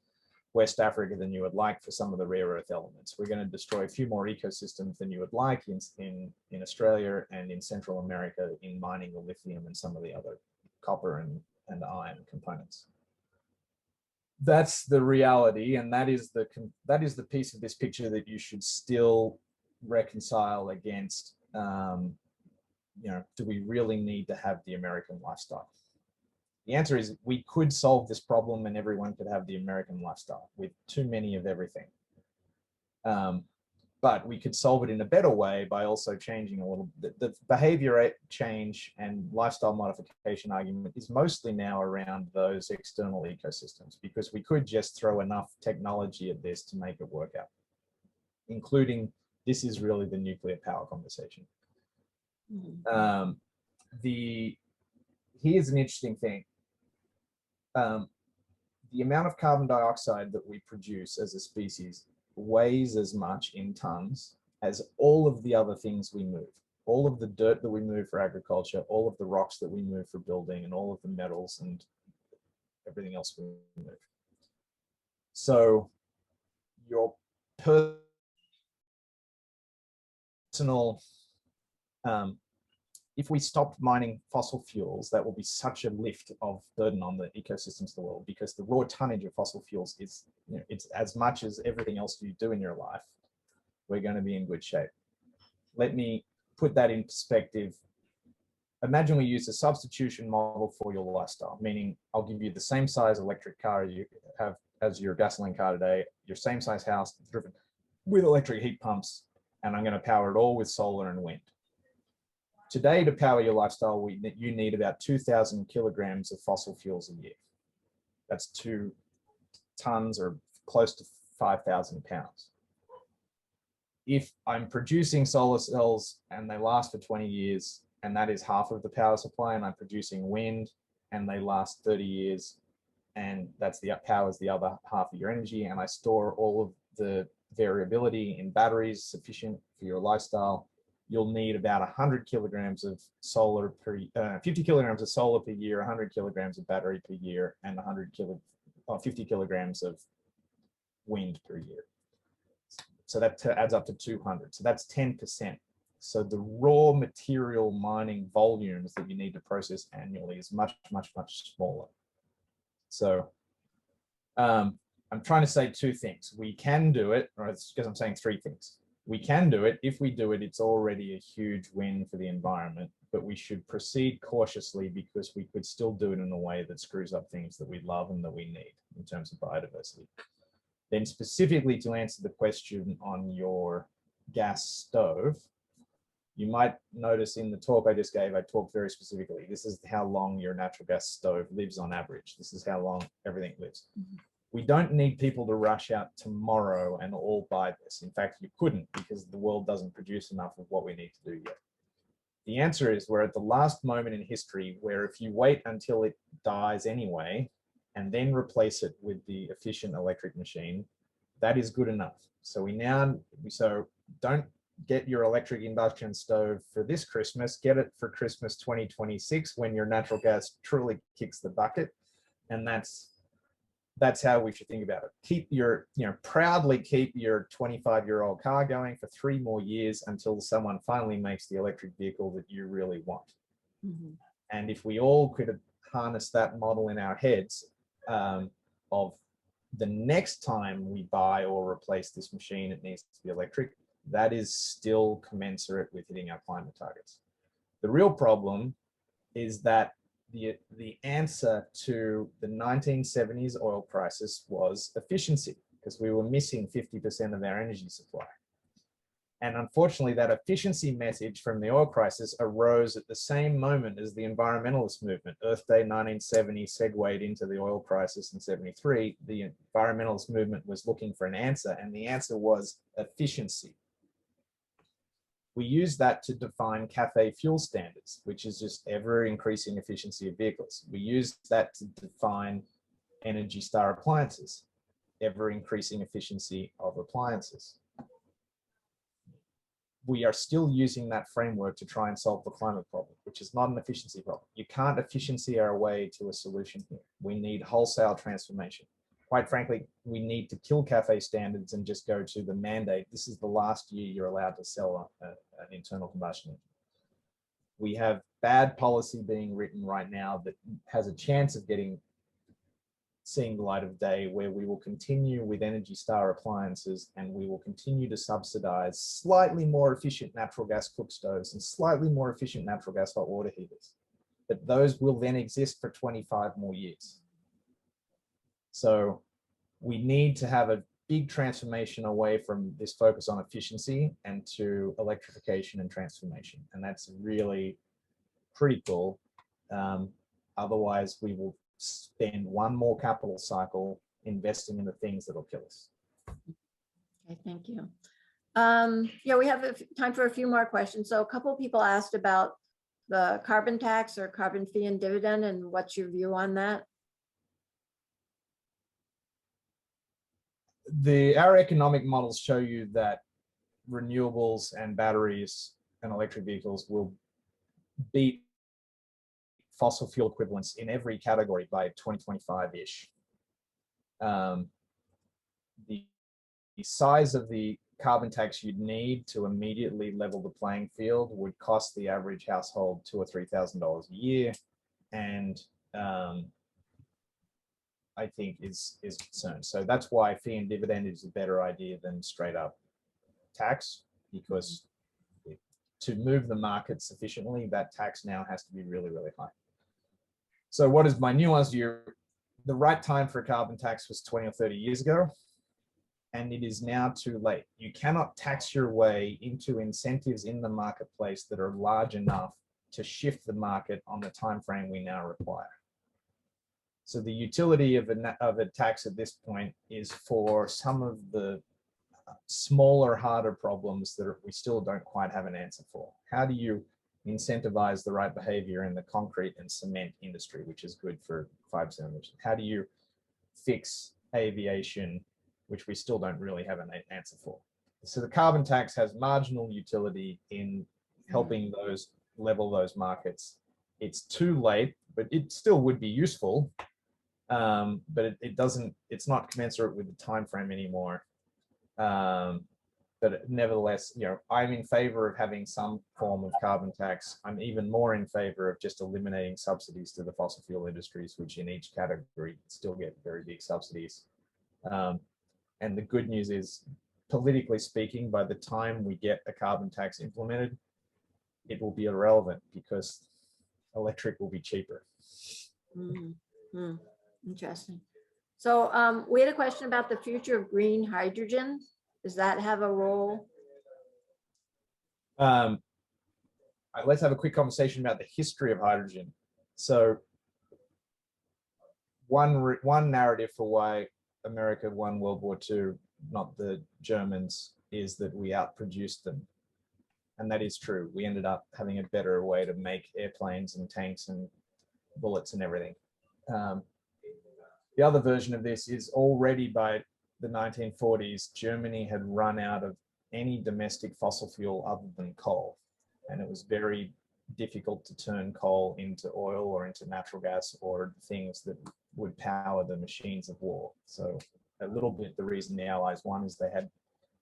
West Africa than you would like for some of the rare earth elements. We're going to destroy a few more ecosystems than you would like in Australia and in Central America in mining the lithium and some of the other copper and iron components. That's the reality, and that is the piece of this picture that you should still reconcile against. Do we really need to have the American lifestyle? The answer is we could solve this problem and everyone could have the American lifestyle with too many of everything. But we could solve it in a better way by also changing a little. The behavior change and lifestyle modification argument is mostly now around those external ecosystems, because we could just throw enough technology at this to make it work out, including, this is really the nuclear power conversation. Mm-hmm. Here's an interesting thing. The amount of carbon dioxide that we produce as a species weighs as much in tons as all of the other things we move. All of the dirt that we move for agriculture, all of the rocks that we move for building, and all of the metals and everything else we move. So your personal, if we stopped mining fossil fuels, that will be such a lift of burden on the ecosystems of the world, because the raw tonnage of fossil fuels is, it's as much as everything else you do in your life. We're going to be in good shape. Let me put that in perspective. Imagine we use a substitution model for your lifestyle, meaning I'll give you the same size electric car you have as your gasoline car today, your same size house driven with electric heat pumps, and I'm going to power it all with solar and wind. Today, to power your lifestyle, you need about 2,000 kilograms of fossil fuels a year. That's 2 tons, or close to 5,000 pounds. If I'm producing solar cells and they last for 20 years, and that is half of the power supply, and I'm producing wind and they last 30 years, and that's the powers the other half of your energy, and I store all of the variability in batteries sufficient for your lifestyle, you'll need about 100 kilograms of solar per 50 kilograms of solar per year, 100 kilograms of battery per year, and 50 kilograms of wind per year. So that adds up to 200. So that's 10%. So the raw material mining volumes that you need to process annually is much, much, much smaller. So I'm trying to say 2 things. We can do it, or it's because I'm saying 3 things. We can do it. If we do it, it's already a huge win for the environment, but we should proceed cautiously, because we could still do it in a way that screws up things that we love and that we need in terms of biodiversity. Then specifically to answer the question on your gas stove, you might notice in the talk I just gave, I talked very specifically. This is how long your natural gas stove lives on average. This is how long everything lives. Mm-hmm. We don't need people to rush out tomorrow and all buy this. In fact, you couldn't, because the world doesn't produce enough of what we need to do yet. The answer is we're at the last moment in history where if you wait until it dies anyway, and then replace it with the efficient electric machine, that is good enough. So don't get your electric induction stove for this Christmas, get it for Christmas 2026 when your natural gas truly kicks the bucket. And that's how we should think about it. Proudly keep your 25-year-old car going for 3 more years until someone finally makes the electric vehicle that you really want. Mm-hmm. And if we all could harness that model in our heads of the next time we buy or replace this machine, it needs to be electric, that is still commensurate with hitting our climate targets. The real problem is that the answer to the 1970s oil crisis was efficiency, because we were missing 50% of our energy supply. And unfortunately, that efficiency message from the oil crisis arose at the same moment as the environmentalist movement. Earth Day 1970 segued into the oil crisis in 73. The environmentalist movement was looking for an answer, and the answer was efficiency. We use that to define CAFE fuel standards, which is just ever increasing efficiency of vehicles. We use that to define Energy Star appliances, ever increasing efficiency of appliances. We are still using that framework to try and solve the climate problem, which is not an efficiency problem. You can't efficiency our way to a solution here. We need wholesale transformation. Quite frankly, we need to kill CAFE standards and just go to the mandate. This is the last year you're allowed to sell an internal combustion engine. We have bad policy being written right now that has a chance of seeing the light of day, where we will continue with Energy Star appliances and we will continue to subsidize slightly more efficient natural gas cook stoves and slightly more efficient natural gas hot water heaters. But those will then exist for 25 more years. So we need to have a big transformation away from this focus on efficiency and to electrification and transformation. And that's really critical. Otherwise, we will spend one more capital cycle investing in the things that will kill us. Okay, thank you. Yeah, we have time for a few more questions. So a couple of people asked about the carbon tax or carbon fee and dividend, and what's your view on that? Our economic models show you that renewables and batteries and electric vehicles will beat fossil fuel equivalents in every category by 2025-ish. The size of the carbon tax you'd need to immediately level the playing field would cost the average household $2,000 or $3,000 a year, and I think is concerned. So that's why fee and dividend is a better idea than straight up tax, because to move the market sufficiently, that tax now has to be really, really high. So what is my nuanced view? The right time for a carbon tax was 20 or 30 years ago, and it is now too late. You cannot tax your way into incentives in the marketplace that are large enough to shift the market on the time frame we now require. So the utility of a tax at this point is for some of the smaller, harder problems that we still don't quite have an answer for. How do you incentivize the right behavior in the concrete and cement industry, which is good for 5% emissions? How do you fix aviation, which we still don't really have an answer for? So the carbon tax has marginal utility in helping those level those markets. It's too late, but it still would be useful. But it's not commensurate with the time frame anymore. But nevertheless, I'm in favor of having some form of carbon tax. I'm even more in favor of just eliminating subsidies to the fossil fuel industries, which in each category still get very big subsidies. And the good news is, politically speaking, by the time we get a carbon tax implemented, it will be irrelevant because electric will be cheaper. Mm-hmm. Interesting. So we had a question about the future of green hydrogen. Does that have a role? Let's have a quick conversation about the history of hydrogen. So one narrative for why America won World War II, not the Germans, is that we outproduced them. And that is true. We ended up having a better way to make airplanes and tanks and bullets and everything. The other version of this is already by the 1940s, Germany had run out of any domestic fossil fuel other than coal. And it was very difficult to turn coal into oil or into natural gas or things that would power the machines of war. So a little bit the reason the Allies won is they had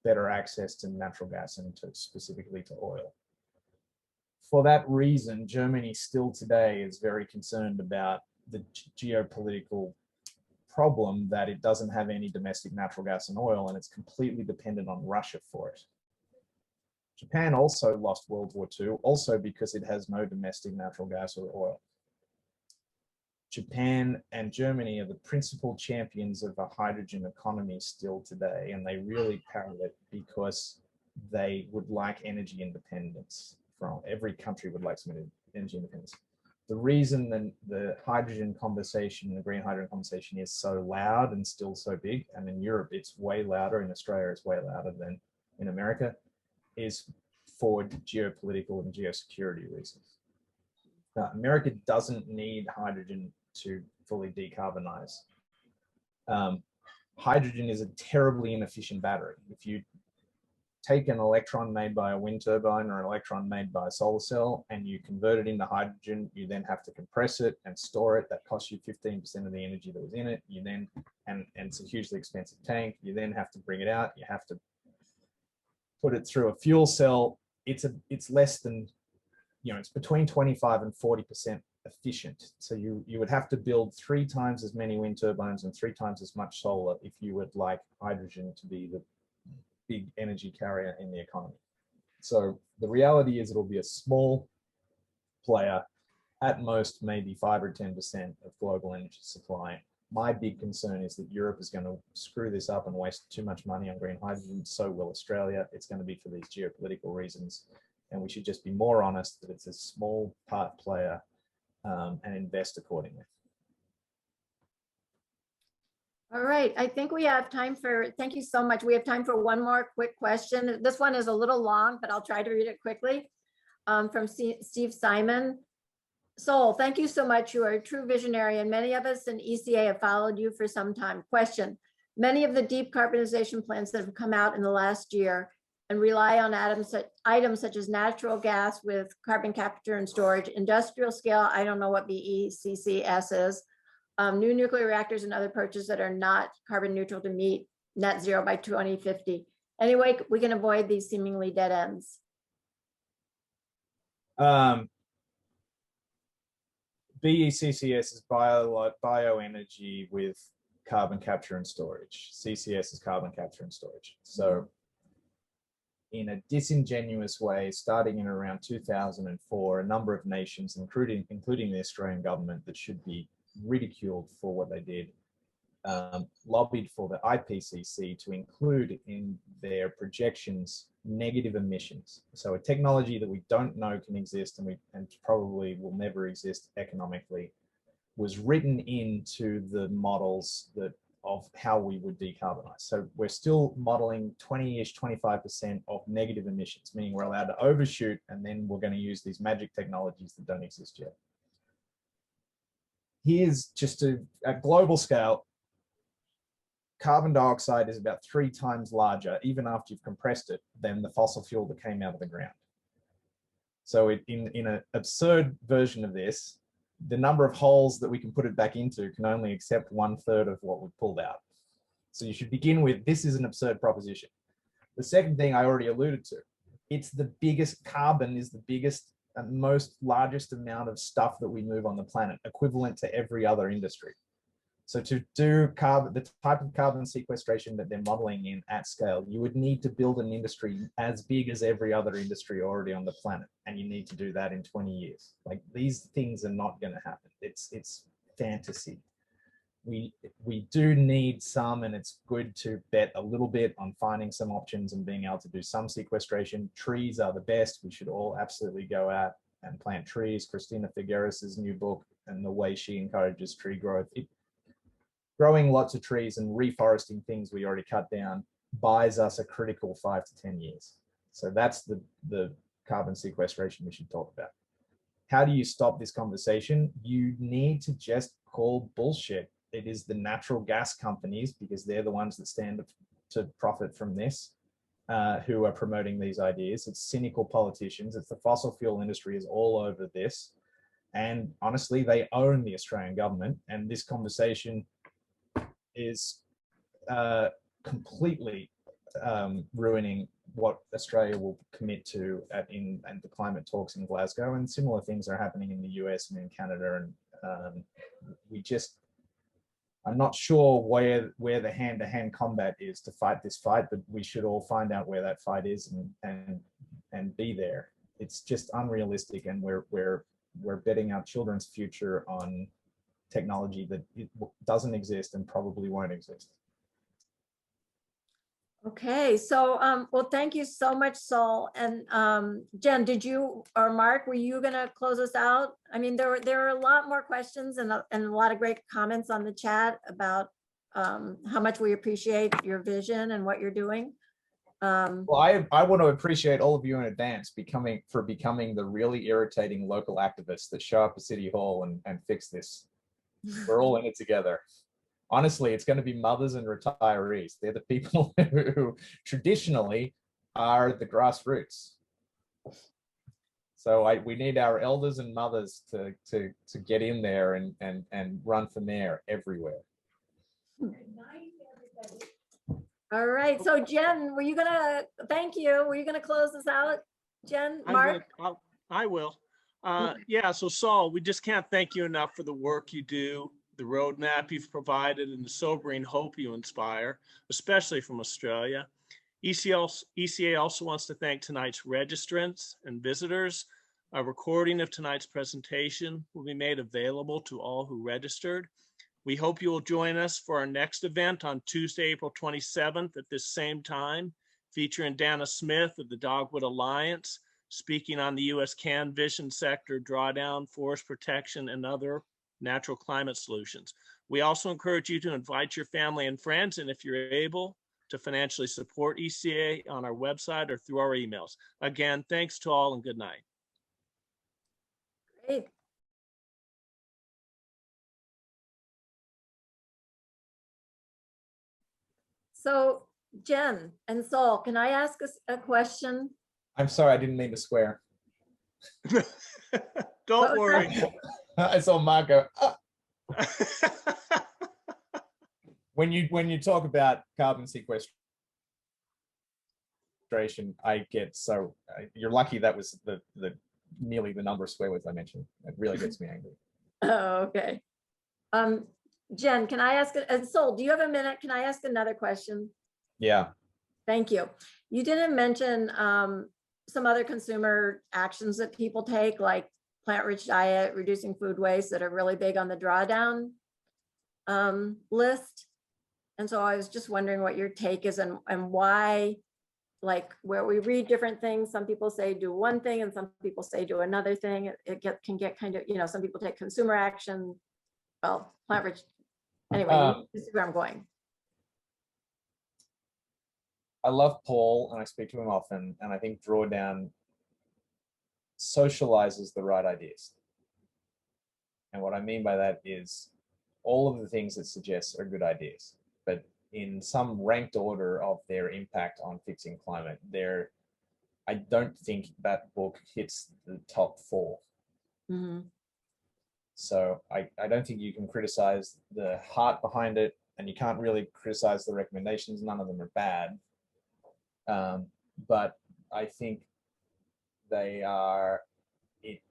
better access to natural gas and specifically to oil. for that reason, Germany still today is very concerned about the geopolitical problem that it doesn't have any domestic natural gas and oil, and it's completely dependent on Russia for it. Japan also lost World War II, also because it has no domestic natural gas or oil. Japan and Germany are the principal champions of a hydrogen economy still today, and they really parrot it because they would like energy independence. From every country would like some energy independence. The reason the hydrogen conversation, the green hydrogen conversation, is so loud and still so big, and in Europe it's way louder, in Australia it's way louder than in America, is for geopolitical and geosecurity reasons. Now, America doesn't need hydrogen to fully decarbonize. Hydrogen is a terribly inefficient battery. If you take an electron made by a wind turbine or an electron made by a solar cell and you convert it into hydrogen, you then have to compress it and store it. That costs you 15% of the energy that was in it. You then, and it's a hugely expensive tank. You then have to bring it out. You have to put it through a fuel cell. It's less than, it's between 25 and 40% efficient. So you would have to build 3 times as many wind turbines and 3 times as much solar if you would like hydrogen to be the big energy carrier in the economy. So the reality is it'll be a small player, at most maybe 5 or 10% of global energy supply. My big concern is that Europe is going to screw this up and waste too much money on green hydrogen. So will Australia. It's going to be for these geopolitical reasons. And we should just be more honest that it's a small part player and invest accordingly. All right, I think we have time for, thank you so much. We have time for one more quick question. This one is a little long, but I'll try to read it quickly. From Steve Simon. Saul, thank you so much. You are a true visionary, and many of us in ECA have followed you for some time. Question: many of the deep carbonization plans that have come out in the last year and rely on items such as natural gas with carbon capture and storage, industrial scale, I don't know what BECCS is, new nuclear reactors and other approaches that are not carbon neutral to meet net zero by 2050. Anyway, we can avoid these seemingly dead ends. BECCS is bioenergy with carbon capture and storage. CCS is carbon capture and storage. So in a disingenuous way, starting in around 2004, a number of nations, including the Australian government, that should be ridiculed for what they did, lobbied for the IPCC to include in their projections negative emissions. So a technology that we don't know can exist and probably will never exist economically was written into the models of how we would decarbonize. So we're still modeling 20-ish, 25% of negative emissions, meaning we're allowed to overshoot, and then we're going to use these magic technologies that don't exist yet. Here's just at global scale, carbon dioxide is about 3 times larger, even after you've compressed it, than the fossil fuel that came out of the ground. So in an absurd version of this, the number of holes that we can put it back into can only accept 1/3 of what we pulled out. So you should begin with, this is an absurd proposition. The second thing I already alluded to, it's the biggest, carbon is the biggest and largest amount of stuff that we move on the planet, equivalent to every other industry. So to do the type of carbon sequestration that they're modeling in at scale, you would need to build an industry as big as every other industry already on the planet. And you need to do that in 20 years. Like, these things are not going to happen. It's fantasy. We do need some, and it's good to bet a little bit on finding some options and being able to do some sequestration. Trees are the best. We should all absolutely go out and plant trees. Christina Figueres's new book and the way she encourages tree growth. Growing lots of trees and reforesting things we already cut down buys us a critical 5 to 10 years. So that's the carbon sequestration we should talk about. How do you stop this conversation? You need to just call bullshit. It is the natural gas companies, because they're the ones that stand to profit from this, who are promoting these ideas. It's cynical politicians. It's the fossil fuel industry is all over this. And honestly, they own the Australian government. And this conversation is completely ruining what Australia will commit to in the climate talks in Glasgow, and similar things are happening in the US and in Canada. And I'm not sure where the hand-to-hand combat is to fight this fight, but we should all find out where that fight is and be there. It's just unrealistic, and we're betting our children's future on technology that doesn't exist and probably won't exist. Okay, so, well, thank you so much, Saul. And Jen, did you, or Mark, were you gonna close us out? I mean, there are a lot more questions and a lot of great comments on the chat about how much we appreciate your vision and what you're doing. Well, I want to appreciate all of you in advance for becoming the really irritating local activists that show up at City Hall and fix this. We're all in it together. Honestly, it's going to be mothers and retirees. They're the people who traditionally are the grassroots. So we need our elders and mothers to get in there and run for mayor everywhere. All right, so Jen, thank you. Were you gonna close us out? Jen, Mark? I will. Yeah, so Saul, we just can't thank you enough for the work you do, the roadmap you've provided, and the sobering hope you inspire, especially from Australia. ECA also wants to thank tonight's registrants and visitors. A recording of tonight's presentation will be made available to all who registered. We hope you will join us for our next event on Tuesday, April 27th at this same time, featuring Dana Smith of the Dogwood Alliance, speaking on the U.S. Can Vision sector, drawdown, forest protection, and other natural climate solutions. We also encourage you to invite your family and friends, and if you're able, to financially support ECA on our website or through our emails. Again, thanks to all and good night. Great. So Jen and Saul, can I ask a question? I'm sorry, I didn't mean to swear. Don't worry. I saw Mark go, "Ah." When you talk about carbon sequestration, I get so you're lucky that was merely the number of swear words I mentioned. It really gets me angry. Oh, okay. Jen, can I ask, and Saul, do you have a minute? Can I ask another question? Yeah. Thank you. You didn't mention some other consumer actions that people take, like plant-rich diet, reducing food waste, that are really big on the drawdown list. And so I was just wondering what your take is and why, like where we read different things, some people say do one thing and some people say do another thing. It can get kind of, some people take consumer action, well, plant-rich. Anyway, you see where I'm going. I love Paul and I speak to him often, and I think drawdown socializes the right ideas. And what I mean by that is all of the things it suggests are good ideas, but in some ranked order of their impact on fixing climate, I don't think that book hits the top 4. Mm-hmm. So I don't think you can criticize the heart behind it, and you can't really criticize the recommendations. None of them are bad. But I think it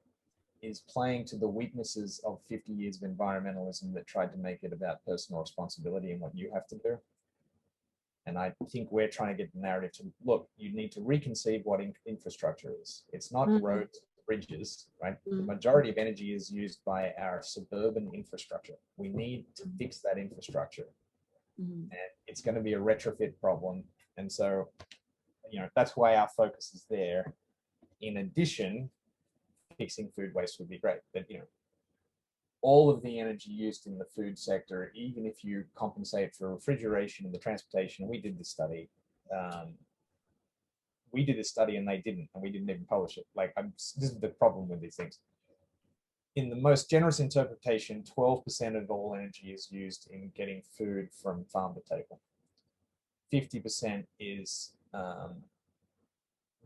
is playing to the weaknesses of 50 years of environmentalism that tried to make it about personal responsibility and what you have to do. And I think we're trying to get the narrative to, look, you need to reconceive what infrastructure is. It's not roads, bridges, right? The majority of energy is used by our suburban infrastructure. We need to fix that infrastructure. And it's going to be a retrofit problem. And so, that's why our focus is there. In addition, fixing food waste would be great, but all of the energy used in the food sector, even if you compensate for refrigeration and the transportation, we did this study. And they didn't, and we didn't even publish it. This is the problem with these things. In the most generous interpretation, 12% of all energy is used in getting food from farm to table. 50% is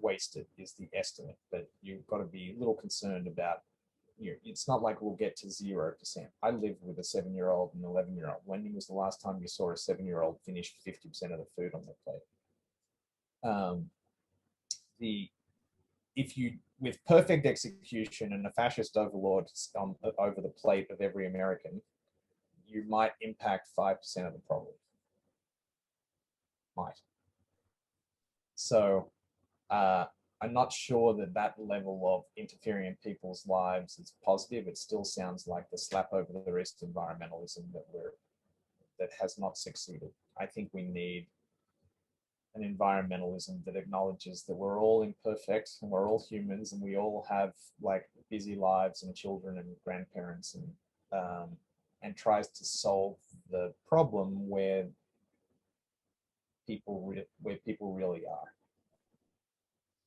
wasted, is the estimate, but you've got to be a little concerned about, it's not like we'll get to 0%. I live with a 7-year-old and 11-year-old. When was the last time you saw a 7-year-old finish 50% of the food on their plate? if you, with perfect execution and a fascist overlord over the plate of every American, you might impact 5% of the problem. Might. So I'm not sure that that level of interfering in people's lives is positive. It still sounds like the slap over the wrist environmentalism that has not succeeded. I think we need an environmentalism that acknowledges that we're all imperfect and we're all humans and we all have like busy lives and children and grandparents, and tries to solve the problem where people really are.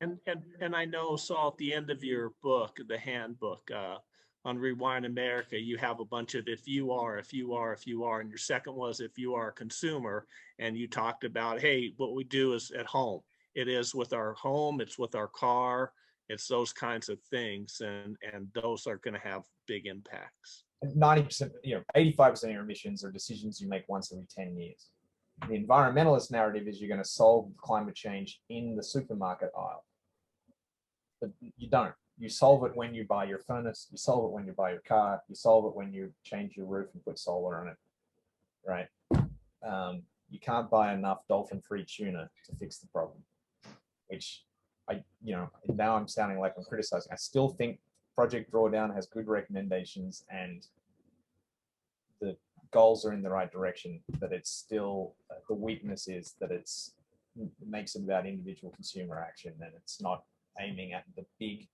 And I know, Saul, at the end of your book, the handbook on Rewiring America, you have a bunch of if you are, and your second was if you are a consumer, and you talked about, hey, what we do is at home. It is with our home, it's with our car, it's those kinds of things, and those are going to have big impacts. 90%, 85% of your emissions are decisions you make once every 10 years. The environmentalist narrative is you're going to solve climate change in the supermarket aisle. But you don't. You solve it when you buy your furnace, you solve it when you buy your car, you solve it when you change your roof and put solar on it, right? You can't buy enough dolphin-free tuna to fix the problem, which now I'm sounding like I'm criticizing. I still think Project Drawdown has good recommendations and the goals are in the right direction, but it's still, the weakness is that it makes it about individual consumer action and it's not aiming at the big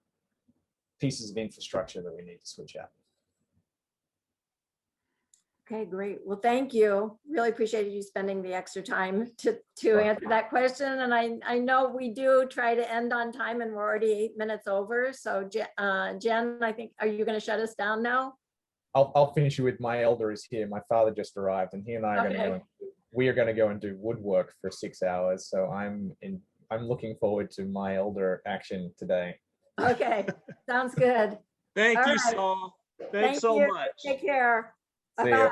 pieces of infrastructure that we need to switch out. Okay, great. Well, thank you. Really appreciated you spending the extra time to answer that question. And I know we do try to end on time and we're already 8 minutes over. So Jen, I think, are you going to shut us down now? I'll finish you with my elder is here. My father just arrived and he and I are going to go. We are going to go and do woodwork for 6 hours. So I'm looking forward to my elder action today. Okay, sounds good. Thank All you, right. Saul. Thanks so much. Take care. See Bye-bye. ya.